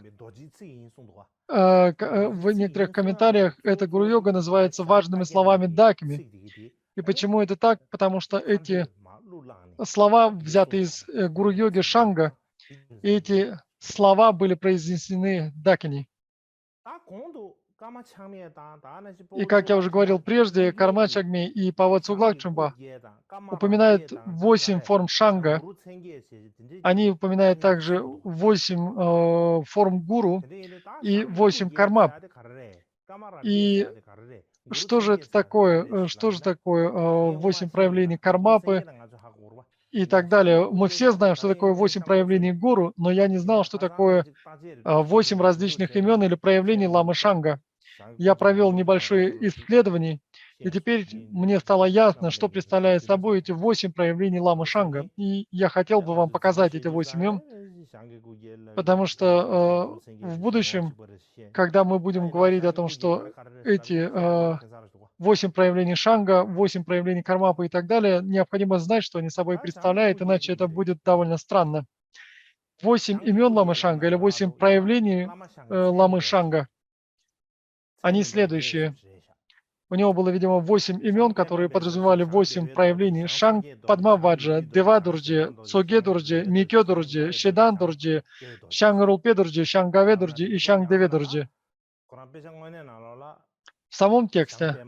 эта гуру-йога называется важными словами Дакими. И почему это так? Потому что эти слова взяты из гуру-йоги Шанга, и эти слова были произнесены Дакини. И как я уже говорил прежде, Карма Чагми и Пават Суглакчумба упоминают 8 форм Шанга. Они упоминают также 8 форм гуру и 8 кармап. И что же это такое? Что же такое 8 проявлений кармапы и так далее? Мы все знаем, что такое 8 проявлений гуру, но я не знал, что такое 8 различных имен или проявлений Ламы Шанга. Я провел небольшое исследование, и теперь мне стало ясно, что представляют собой эти 8 проявлений Ламы Шанга. И я хотел бы вам показать эти 8 имен, потому что в будущем, когда мы будем говорить о том, что эти 8 проявлений Шанга, 8 проявлений Кармапы и так далее, необходимо знать, что они собой представляют, иначе это будет довольно странно. 8 имен Ламы Шанга или 8 проявлений Ламы Шанга, они следующие. У него было, видимо, 8 имен, которые подразумевали 8 проявлений Шанг, Падмаваджа, Девадурджи, Цогедурджи, Микёдурджи, Шидандурджи, Шангарулпедурджи, Шангаведурджи и Шангдеведурджи. В самом тексте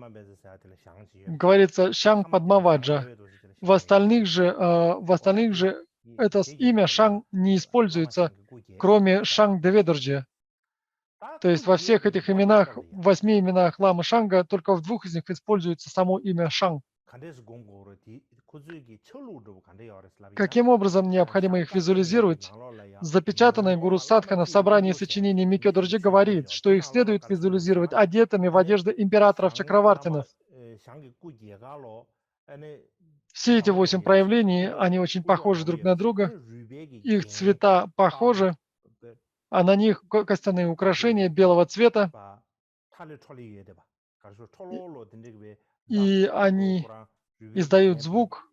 говорится Шанг Падмаваджа. В остальных же это имя Шанг не используется, кроме Шанг Деведурджи. То есть во всех этих именах, 8 именах Ламы Шанга, только в 2 из них используется само имя Шанг. Каким образом необходимо их визуализировать? Запечатанный Гуру Садхана в собрании сочинений Микё Дорджи говорит, что их следует визуализировать одетыми в одежды императоров Чакравартинов. Все эти 8 проявлений, они очень похожи друг на друга, их цвета похожи, а на них костяные украшения белого цвета, и они издают звук.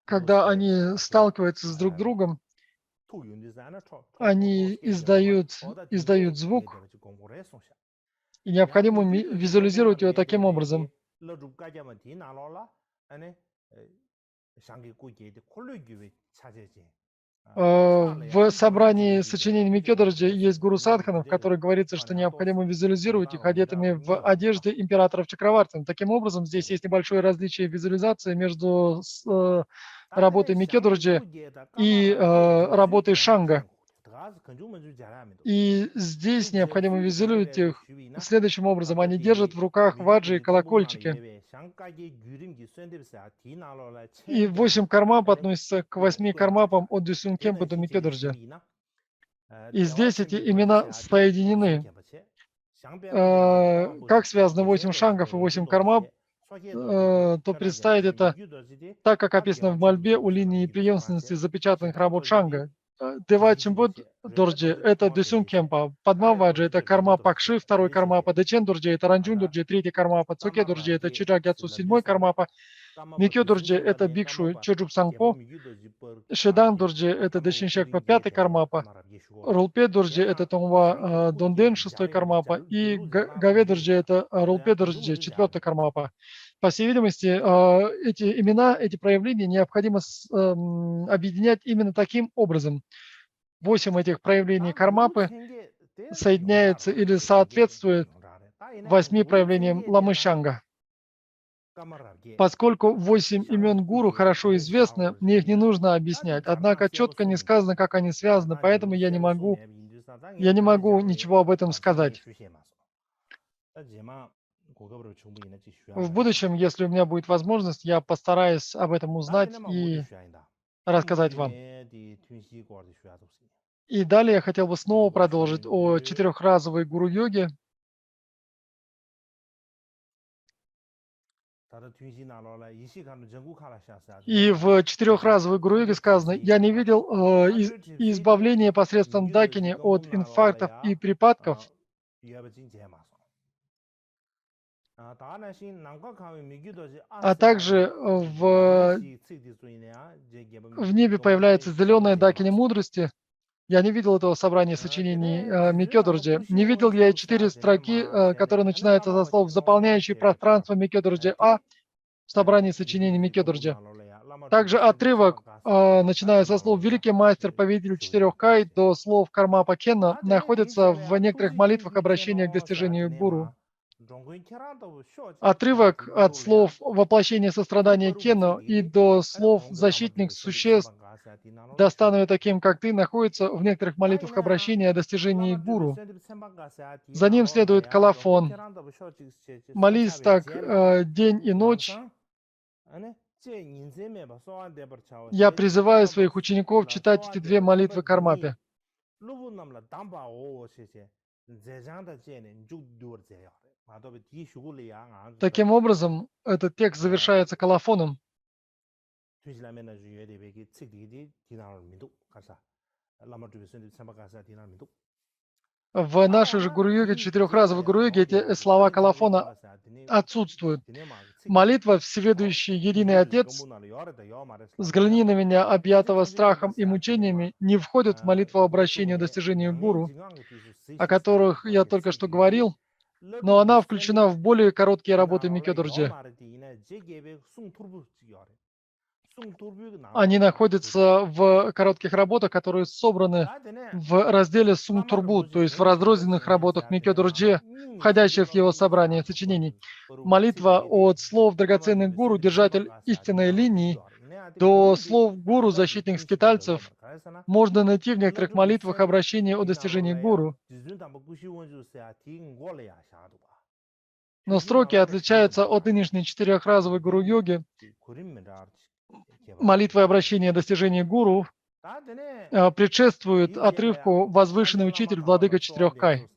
Когда они сталкиваются с друг другом, они издают звук, и необходимо визуализировать его таким образом. В собрании сочинений Микё Дорджи есть Гуру Садхана, в которой говорится, что необходимо визуализировать их одетыми в одежды императоров Чакравартин. Таким образом, здесь есть небольшое различие визуализации между работой Микё Дорджи и работой Шанга. И здесь необходимо визуализировать их следующим образом. Они держат в руках ваджи и колокольчики. И 8 кармап относятся к 8 кармапам от Дюсюн Кемпа до Микё Дорджи. И здесь эти имена соединены. Как связаны 8 шангов и 8 кармап, то представить это так, как описано в мольбе у линии преемственности запечатанных работ Шанга. Дева Чимбуд Дорджи – это Дюсюн Кемпа, Падмаваджи – это карма Пакши, 2 кармапа, Дечен Дорджи – это Ранджун Дорджи, 3 кармапа, Цуке Дорджи – это Чиджа Гяцу, 7 кармапа, Микё Дорджи – это Бикшу Чеджуб Сангпо, Шедан Дорджи – это Дешиншекпа, 5 кармапа, Рулпе Дорджи – это Тонва Донден, 6 кармапа, и Гаве Дорджи – это Рулпе Дорджи, 4 кармапа. По всей видимости, эти имена, эти проявления необходимо объединять именно таким образом. 8 этих проявлений кармапы соединяются или соответствуют 8 проявлениям Ламы Шанга. Поскольку 8 имен гуру хорошо известны, мне их не нужно объяснять. Однако четко не сказано, как они связаны, поэтому я не могу ничего об этом сказать. В будущем, если у меня будет возможность, я постараюсь об этом узнать и рассказать вам. И далее я хотел бы снова продолжить о 4-разовой гуру-йоге. И в 4-разовой гуру-йоге сказано: «Я не видел избавления посредством дакини от инфарктов и припадков». А также в небе появляется зеленая дакини мудрости. Я не видел этого собрания сочинений Микё Дорджи. Не видел я и 4 строки, которые начинаются со слов «заполняющий пространство Микё Дорджи А» в собрании сочинений Микё Дорджи. Также отрывок, начиная со слов «великий мастер, повелитель 4 кай» до слов Кармапа Кенна, находится в некоторых молитвах обращения к достижению гуру. Отрывок от слов «воплощение сострадания Кена» и до слов «защитник существ, достану таким, как ты», находится в некоторых молитвах обращения о достижении гуру. За ним следует колофон. Молись так день и ночь. Я призываю своих учеников читать эти 2 молитвы Кармапе. Таким образом, этот текст завершается колофоном. В нашей же гуру-йоге, 4-разовой гуру-йоге, эти слова колофона отсутствуют. Молитва «Всеведущий Единый Отец, взгляни на меня, объятого страхом и мучениями», не входит в молитву обращения к достижению гуру, о которых я только что говорил, но она включена в более короткие работы Микё Дорджи. Они находятся в коротких работах, которые собраны в разделе Сум Турбут, то есть в разрозненных работах Микё Дордже, входящих в его собрание сочинений. Молитва от слов драгоценных гуру, держатель истинной линии, до слов гуру, защитник скитальцев, можно найти в некоторых молитвах обращение о достижении гуру. Но строки отличаются от нынешней четырехразовой гуру-йоги. Молитва и обращение о достижении гуру предшествует отрывку «Возвышенный учитель, владыка четырех кай».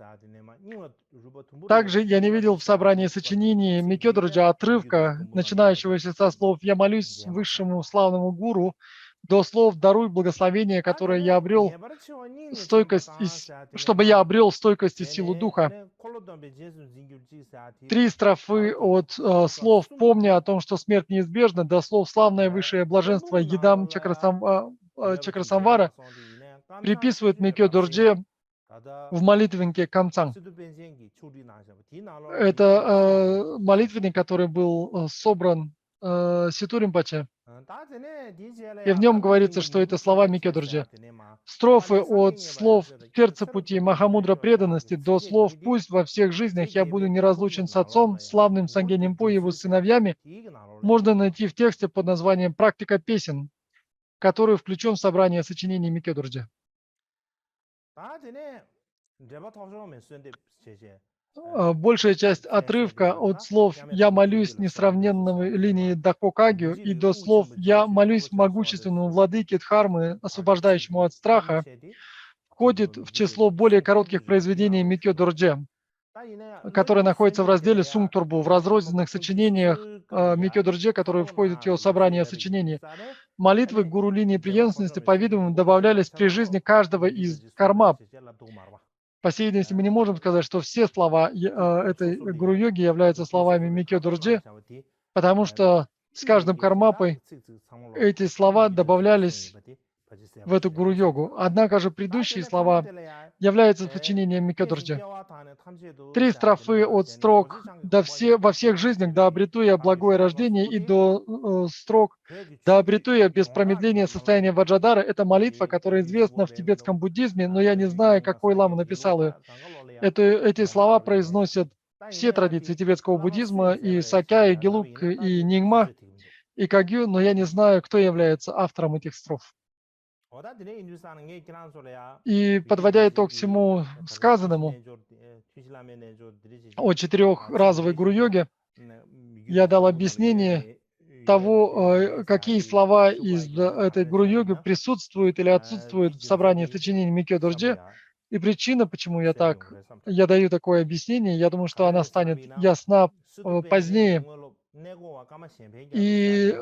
Также я не видел в собрании сочинений Микё Дордже отрывка, начинающегося со слов «Я молюсь высшему славному гуру», до слов «Даруй благословение, которое я обрел, чтобы я обрел стойкость и силу духа». 3 строфы от слов «Помни о том, что смерть неизбежна», до слов «Славное высшее блаженство Едам Чакрасамвара» приписывают Микё Дордже в молитвеннике Камцанг. Это молитвенник, который был собран Ситу Ринпоче. И в нем говорится, что это слова Микё Дордже. Строфы от слов «Сердце пути Махамудра преданности» до слов «Пусть во всех жизнях я буду неразлучен с отцом, славным Сангья Нимпо и его сыновьями» можно найти в тексте под названием «Практика песен», который включен в собрание сочинений Микё Дордже. Большая часть отрывка от слов «Я молюсь несравненной линии Дако Кагью» и до слов «Я молюсь могущественному владыке Дхармы, освобождающему от страха», входит в число более коротких произведений Микё Дордже, которые находятся в разделе Сум Турбу, в разрозненных сочинениях Микё Дордже, которые входят в его собрание сочинений. Молитвы гуру линии преемственности, по-видимому, добавлялись при жизни каждого из кармап. По сей день мы не можем сказать, что все слова этой гуру-йоги являются словами Микё Дордже, потому что с каждым кармапой эти слова добавлялись в эту гуру-йогу. Однако же предыдущие слова являются сочинением Микё Дордже. 3 строфы от строк «Во всех жизнях да обрету я благое рождение» и до строк «Да обрету я без промедления состояние Ваджадара» — это молитва, которая известна в тибетском буддизме, но я не знаю, какой лама написал ее. Эти слова произносят все традиции тибетского буддизма, и Сакя, и Гелук, и Нингма, и Кагью, но я не знаю, кто является автором этих строф. И подводя итог всему сказанному о четырехразовой гуру-йоге, я дал объяснение того, какие слова из этой гуру-йоги присутствуют или отсутствуют в собрании сочинений Микё Дордже. И причина, почему я даю такое объяснение, я думаю, что она станет ясна позднее. И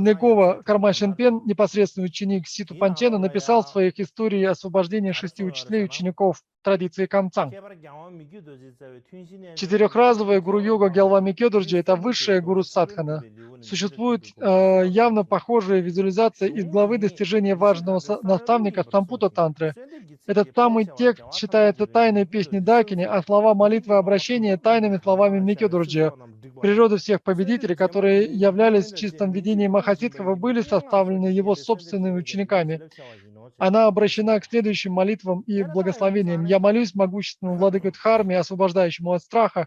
Негова Карма Шенпен, непосредственный ученик Ситу Панчена, написал в своих историях освобождения 6 учителей учеников традиции Камцанг. Четырехразовая гуру-йога Гялва Микё Дордже — это высшая гуру садхана. Существует явно похожая визуализация из главы достижения важного наставника Сампута Тантры. Этот самый текст считается тайной песни Дакини, а слова молитвы и обращения — тайными словами Микё Дордже. Природа всех победителей, которые являлись в чистом видении Махасидхова, были составлены его собственными учениками. Она обращена к следующим молитвам и благословениям. «Я молюсь могущественному владыке Дхарме, освобождающему от страха».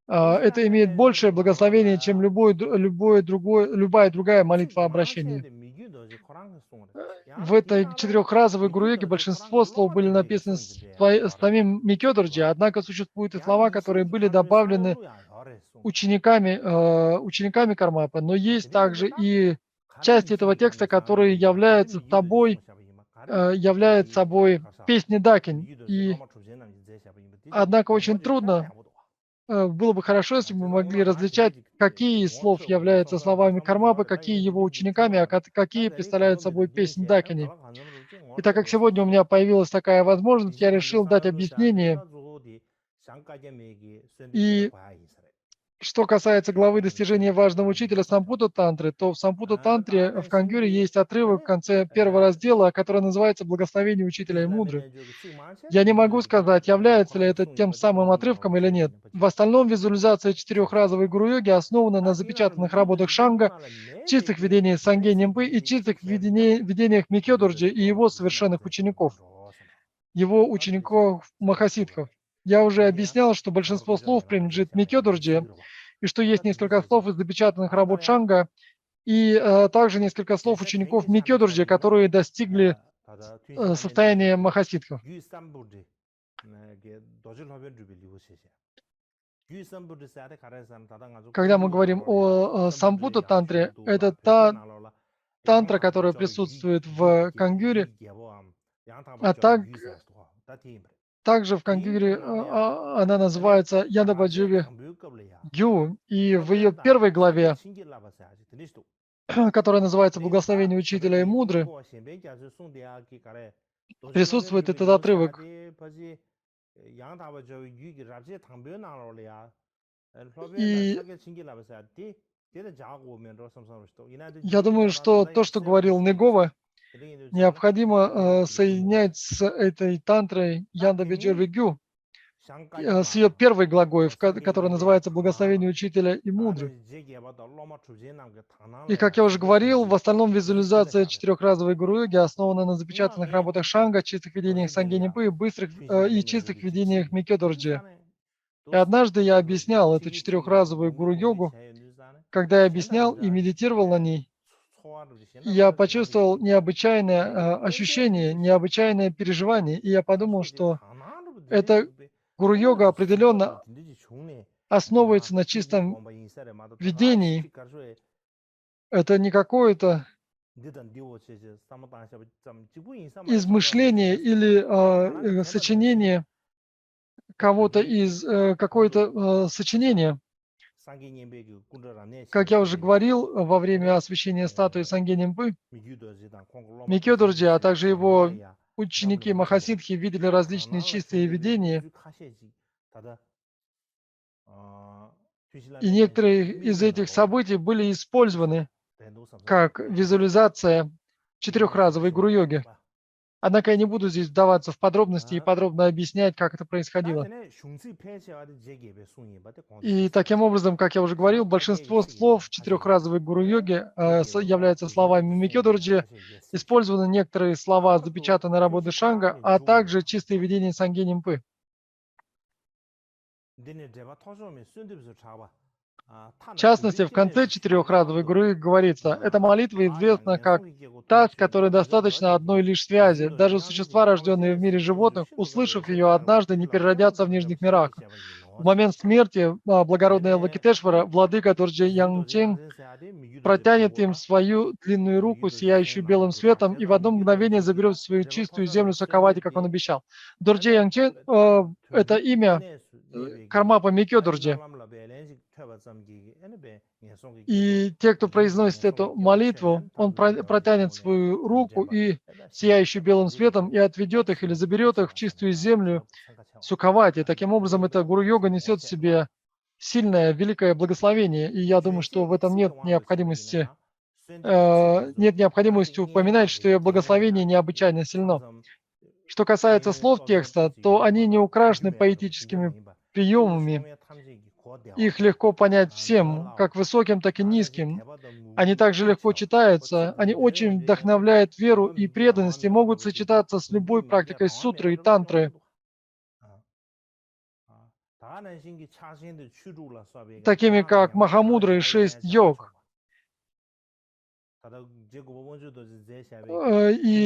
Это имеет большее благословение, чем любая другая молитва обращения. В этой четырехразовой гуру-йоге большинство слов были написаны самим Микё Дордже, однако существуют и слова, которые были добавлены учениками Кармапы, но есть также и часть этого текста, которые являются собой песни Дакинь. Однако очень трудно, было бы хорошо, если бы мы могли различать, какие из слов являются словами Кармапы, какие его учениками, а какие представляют собой песни Дакини. И так как сегодня у меня появилась такая возможность, я решил дать объяснение. И Что касается главы достижения важного учителя Сампута Тантры, то в Сампута Тантре в Кангюре есть отрывок в конце первого раздела, который называется «Благословение учителя и мудры». Я не могу сказать, является ли это тем самым отрывком или нет. В остальном визуализация четырехразовой гуру-йоги основана на запечатанных работах Шанга, чистых видениях Санге Нимбы и чистых видениях Микёдурджи и его совершенных учеников, его учеников Махасидхов. Я уже объяснял, что большинство слов принадлежит Микёдурджи, и что есть несколько слов из запечатанных работ Шанга, и также несколько слов учеников Микёдурджи, которые достигли состояния Махасидхов. Когда мы говорим о Сампута Тантре, это та тантра, которая присутствует в Кангюре, а также в Кангюре она называется Ядабадживи Гю, и в ее первой главе, которая называется «Благословение учителя и мудры», присутствует этот отрывок. И я думаю, что то, что говорил Негова, необходимо соединять с этой тантрой Ядабадживи Гю, с ее первой главой, которая называется «Благословение учителя и мудры». И, как я уже говорил, в остальном визуализация четырехразовой гуру-йоги основана на запечатанных работах Шанга, чистых видениях Санге Нимбы и чистых видениях Микёдурджи. И однажды я объяснял эту четырехразовую гуру-йогу. Когда я объяснял и медитировал на ней, я почувствовал необычайное ощущение, необычайное переживание, и я подумал, что эта гуру-йога определенно основывается на чистом видении. Это не какое-то измышление или сочинение кого-то из какое-то сочинение. Как я уже говорил, во время освящения статуи Санге Нимбы, Микёдурджи, а также его ученики Махасидхи видели различные чистые видения, и некоторые из этих событий были использованы как визуализация четырехразовой гуру-йоги. Однако я не буду здесь вдаваться в подробности и подробно объяснять, как это происходило. И таким образом, как я уже говорил, большинство слов в четырехразовой гуру-йоге являются словами Микёдурджи. Использованы некоторые слова запечатанной работы Шанга, а также чистые видения Санге Нимбы. В частности, в конце четырехразовой гуру говорится, эта молитва известна как та, с которой достаточно одной лишь связи. Даже существа, рожденные в мире животных, услышав ее однажды, не переродятся в нижних мирах. В момент смерти благородный Авлокитешвара, владыка Дорджи Янчен, протянет им свою длинную руку, сияющую белым светом, и в одно мгновение заберет свою чистую землю Сакавати, как он обещал. Дорджи Янчен – это имя Кармапа Микёдурджи. И те, кто произносит эту молитву, он протянет свою руку и сияющую белым светом и отведет их или заберет их в чистую землю Сукавати. Таким образом, эта гуру-йога несет в себе сильное, великое благословение. И я думаю, что в этом нет необходимости упоминать, что ее благословение необычайно сильно. Что касается слов текста, то они не украшены поэтическими приемами. Их легко понять всем, как высоким, так и низким. Они также легко читаются, они очень вдохновляют веру и преданность и могут сочетаться с любой практикой сутры и тантры, такими как Махамудра и 6 йог. И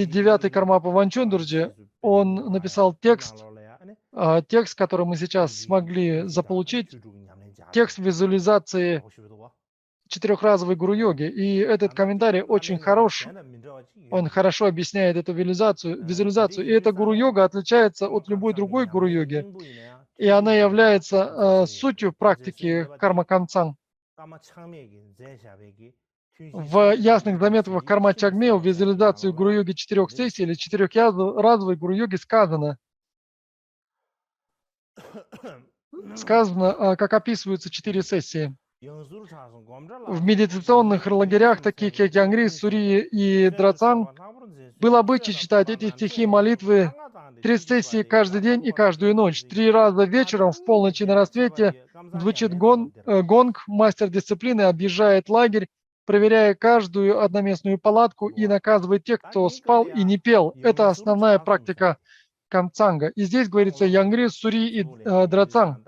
9-й Кармапа Ванчундурджи, он написал текст, который мы сейчас смогли заполучить, текст визуализации четырехразовой гуру-йоги. И этот комментарий очень хорош. Он хорошо объясняет эту визуализацию. И эта гуру-йога отличается от любой другой гуру-йоги. И она является сутью практики карма-камцан. В ясных заметках Карма Чагме в визуализацию гуру-йоги 4 сессий или 4-разовой гуру-йоги сказано: сказано, как описываются 4 сессии. В медитационных лагерях, таких как Янгри, Сури и Драцан, был обычай читать эти стихи молитвы 3 сессии каждый день и каждую ночь. 3 раза вечером, в полночь и на рассвете звучит гонг, мастер дисциплины объезжает лагерь, проверяя каждую одноместную палатку и наказывает тех, кто спал и не пел. Это основная практика камцанга. И здесь говорится Янгри, Сури и Драцан.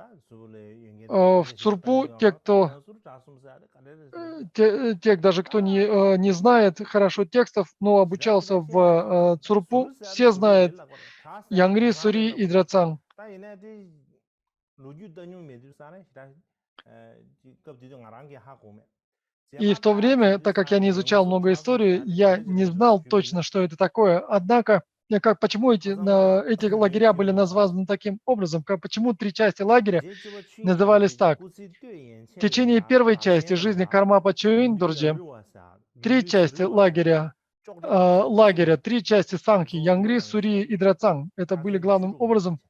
В Цурпу даже кто не знает хорошо текстов, но обучался в Цурпу, все знают Янгри, Сури и Драцан. И в то время, так как я не изучал много истории, я не знал точно, что это такое. Однако, почему эти лагеря были названы таким образом? Почему 3 части лагеря назывались так? В течение первой части жизни Кармапа Чуиндурджи 3 части лагеря, 3 части Санхи, Янгри, Сури и Драцан. Это были главным образом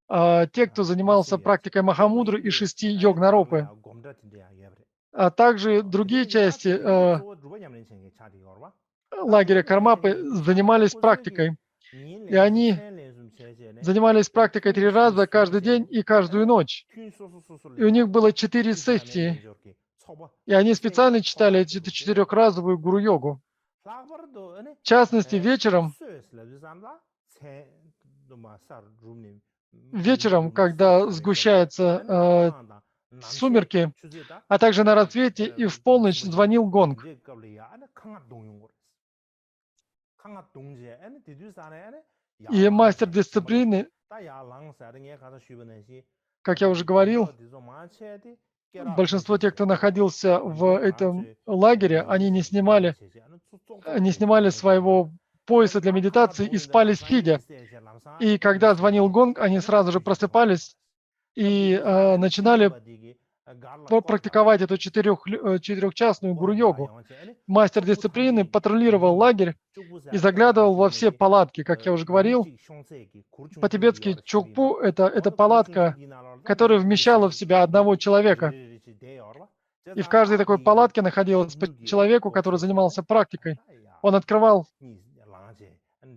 те, кто занимался практикой Махамудры и 6 йог-наропы. А также другие части лагеря Кармапы занимались практикой. И они занимались практикой 3 раза каждый день и каждую ночь. И у них было 4 сессии. И они специально читали эту 4-разовую гуру-йогу. В частности, вечером, когда сгущаются сумерки, а также на рассвете и в полночь звонил гонг. И мастер дисциплины, как я уже говорил, большинство тех, кто находился в этом лагере, они не снимали своего пояса для медитации и спали сидя. И когда звонил гонг, они сразу же просыпались и начинали практиковать эту 4-часную гуру-йогу. Мастер дисциплины патрулировал лагерь и заглядывал во все палатки. Как я уже говорил, по-тибетски чукпу – это палатка, которая вмещала в себя одного человека. И в каждой такой палатке находилось по человеку, который занимался практикой. Он открывал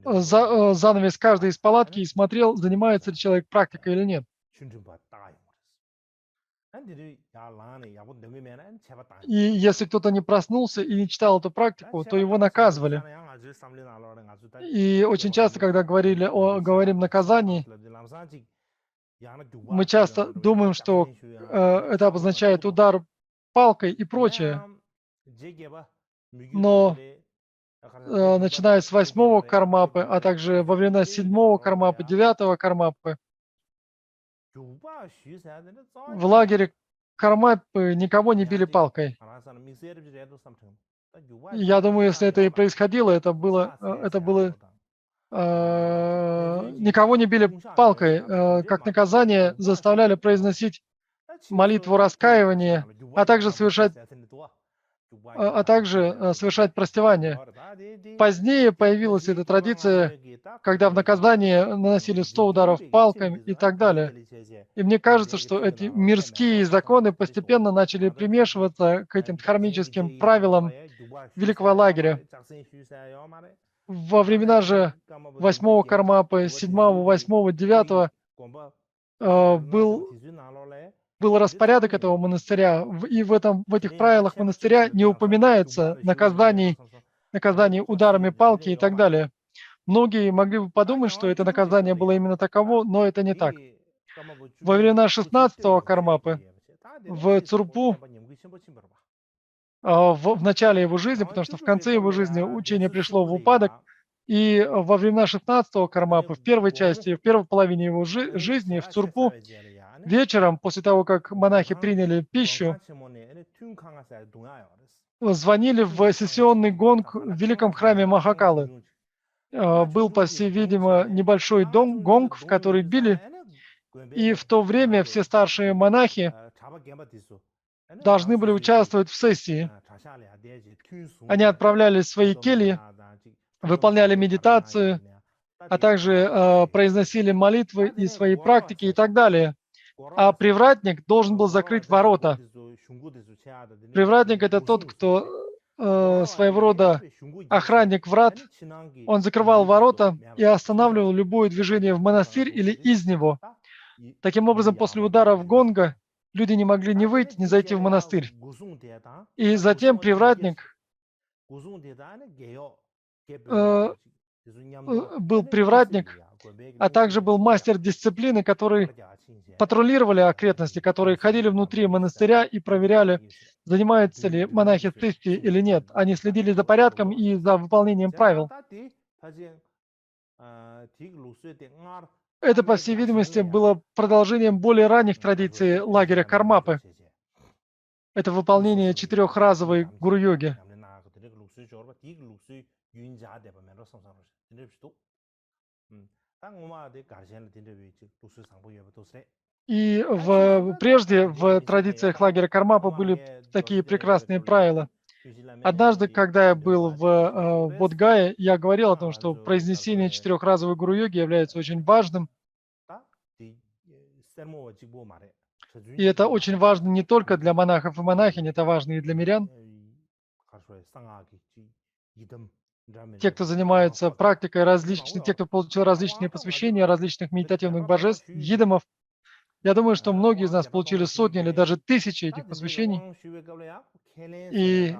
занавес каждой из палатки и смотрел, занимается ли человек практикой или нет. И если кто-то не проснулся и не читал эту практику, то его наказывали. И очень часто, когда говорим наказании, мы часто думаем, что это обозначает удар палкой и прочее. Но начиная с 8-го кармапы, а также во время 7-го кармапы, 9-го кармапы, в лагере Кармапы никого не били палкой. Я думаю, если это и происходило, это было никого не били палкой. Как наказание заставляли произносить молитву раскаивания, а также совершать простевание. Позднее появилась эта традиция, когда в наказание наносили 100 ударов палками и так далее. И мне кажется, что эти мирские законы постепенно начали примешиваться к этим дхармическим правилам великого лагеря. Во времена же 8-го кармапы, 7-го, 8-го, 9-го был распорядок этого монастыря, и в этих правилах монастыря не упоминается наказание ударами палки и так далее. Многие могли бы подумать, что это наказание было именно таково, но это не так. Во времена 16-го кармапы в Цурпу, в начале его жизни, потому что в конце его жизни учение пришло в упадок, и во времена 16-го кармапы, в первой части, в первой половине его жизни, в Цурпу, вечером, после того, как монахи приняли пищу, звонили в сессионный гонг в великом храме Махакалы. Был, по всей видимости, небольшой гонг, в который били, и в то время все старшие монахи должны были участвовать в сессии. Они отправлялись в свои кельи, выполняли медитацию, а также произносили молитвы и свои практики и так далее. А привратник должен был закрыть ворота. Привратник – это тот, кто своего рода охранник врат. Он закрывал ворота и останавливал любое движение в монастырь или из него. Таким образом, после удара в гонга люди не могли ни выйти, ни зайти в монастырь. И затем привратник был привратник, а также был мастер дисциплины, который патрулировали окрестности, которые ходили внутри монастыря и проверяли, занимаются ли монахи цисти или нет. Они следили за порядком и за выполнением правил. Это, по всей видимости, было продолжением более ранних традиций лагеря Кармапы. Это выполнение 4-разовой гуру-йоги. И прежде в традициях лагеря Кармапа были такие прекрасные правила. Однажды, когда я был в Бодхгае, я говорил о том, что произнесение 4-разовой гуру-йоги является очень важным. И это очень важно не только для монахов и монахинь, это важно и для мирян. Те, кто занимается практикой различных, те, кто получил различные посвящения различных медитативных божеств, гидамов, я думаю, что многие из нас получили сотни или даже тысячи этих посвящений. И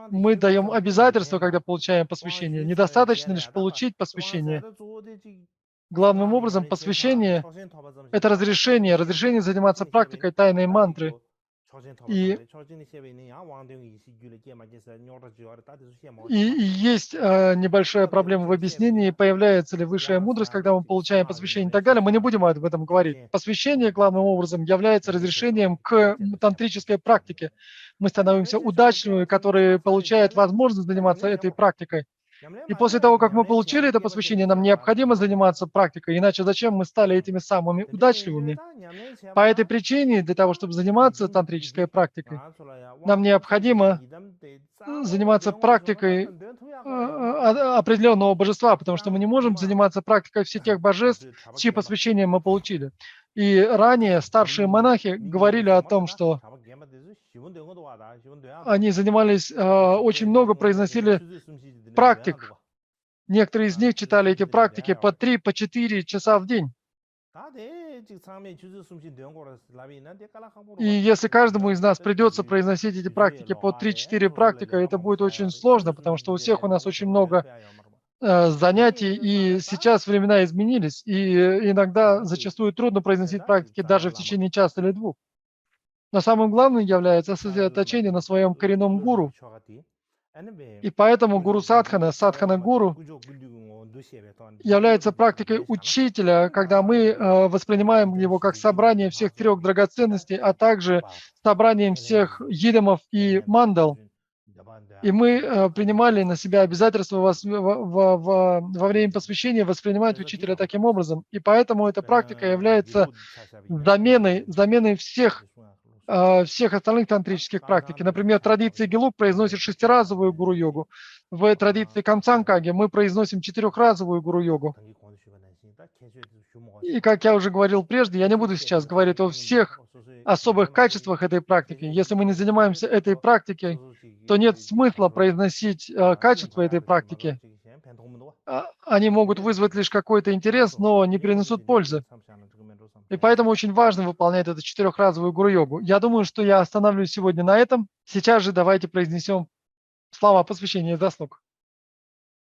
мы даем обязательства, когда получаем посвящение. Недостаточно лишь получить посвящение. Главным образом, посвящение – это разрешение заниматься практикой тайной мантры. И есть небольшая проблема в объяснении, появляется ли высшая мудрость, когда мы получаем посвящение и так далее. Мы не будем об этом говорить. Посвящение, главным образом, является разрешением к тантрической практике. Мы становимся удачливыми, которые получают возможность заниматься этой практикой. И после того, как мы получили это посвящение, нам необходимо заниматься практикой, иначе зачем мы стали этими самыми удачливыми? По этой причине, для того, чтобы заниматься тантрической практикой, нам необходимо заниматься практикой определенного божества, потому что мы не можем заниматься практикой всех тех божеств, чьи посвящения мы получили. И ранее старшие монахи говорили о том, что они занимались, очень много произносили практик. Некоторые из них читали эти практики по 3-4 часа в день. И если каждому из нас придется произносить эти практики по 3-4 практика, это будет очень сложно, потому что у всех у нас очень много занятий, и сейчас времена изменились, и иногда зачастую трудно произносить практики даже в течение часа или двух. Но самым главным является сосредоточение на своем коренном гуру. И поэтому гуру садхана, садхана-гуру, является практикой учителя, когда мы воспринимаем его как собрание всех 3 драгоценностей, а также собранием всех гидамов и мандал. И мы принимали на себя обязательство во время посвящения воспринимать учителя таким образом. И поэтому эта практика является заменой всех остальных тантрических практик. Например, традиция Гелук произносит 6-разовую гуру-йогу. В традиции Камцанкаги мы произносим 4-разовую гуру-йогу. И как я уже говорил прежде, я не буду сейчас говорить о всех особых качествах этой практики. Если мы не занимаемся этой практикой, то нет смысла произносить качества этой практики. Они могут вызвать лишь какой-то интерес, но не принесут пользы. И поэтому очень важно выполнять эту 4-разовую гуру-йогу. Я думаю, что я остановлюсь сегодня на этом. Сейчас же давайте произнесем слова посвящения заслуг.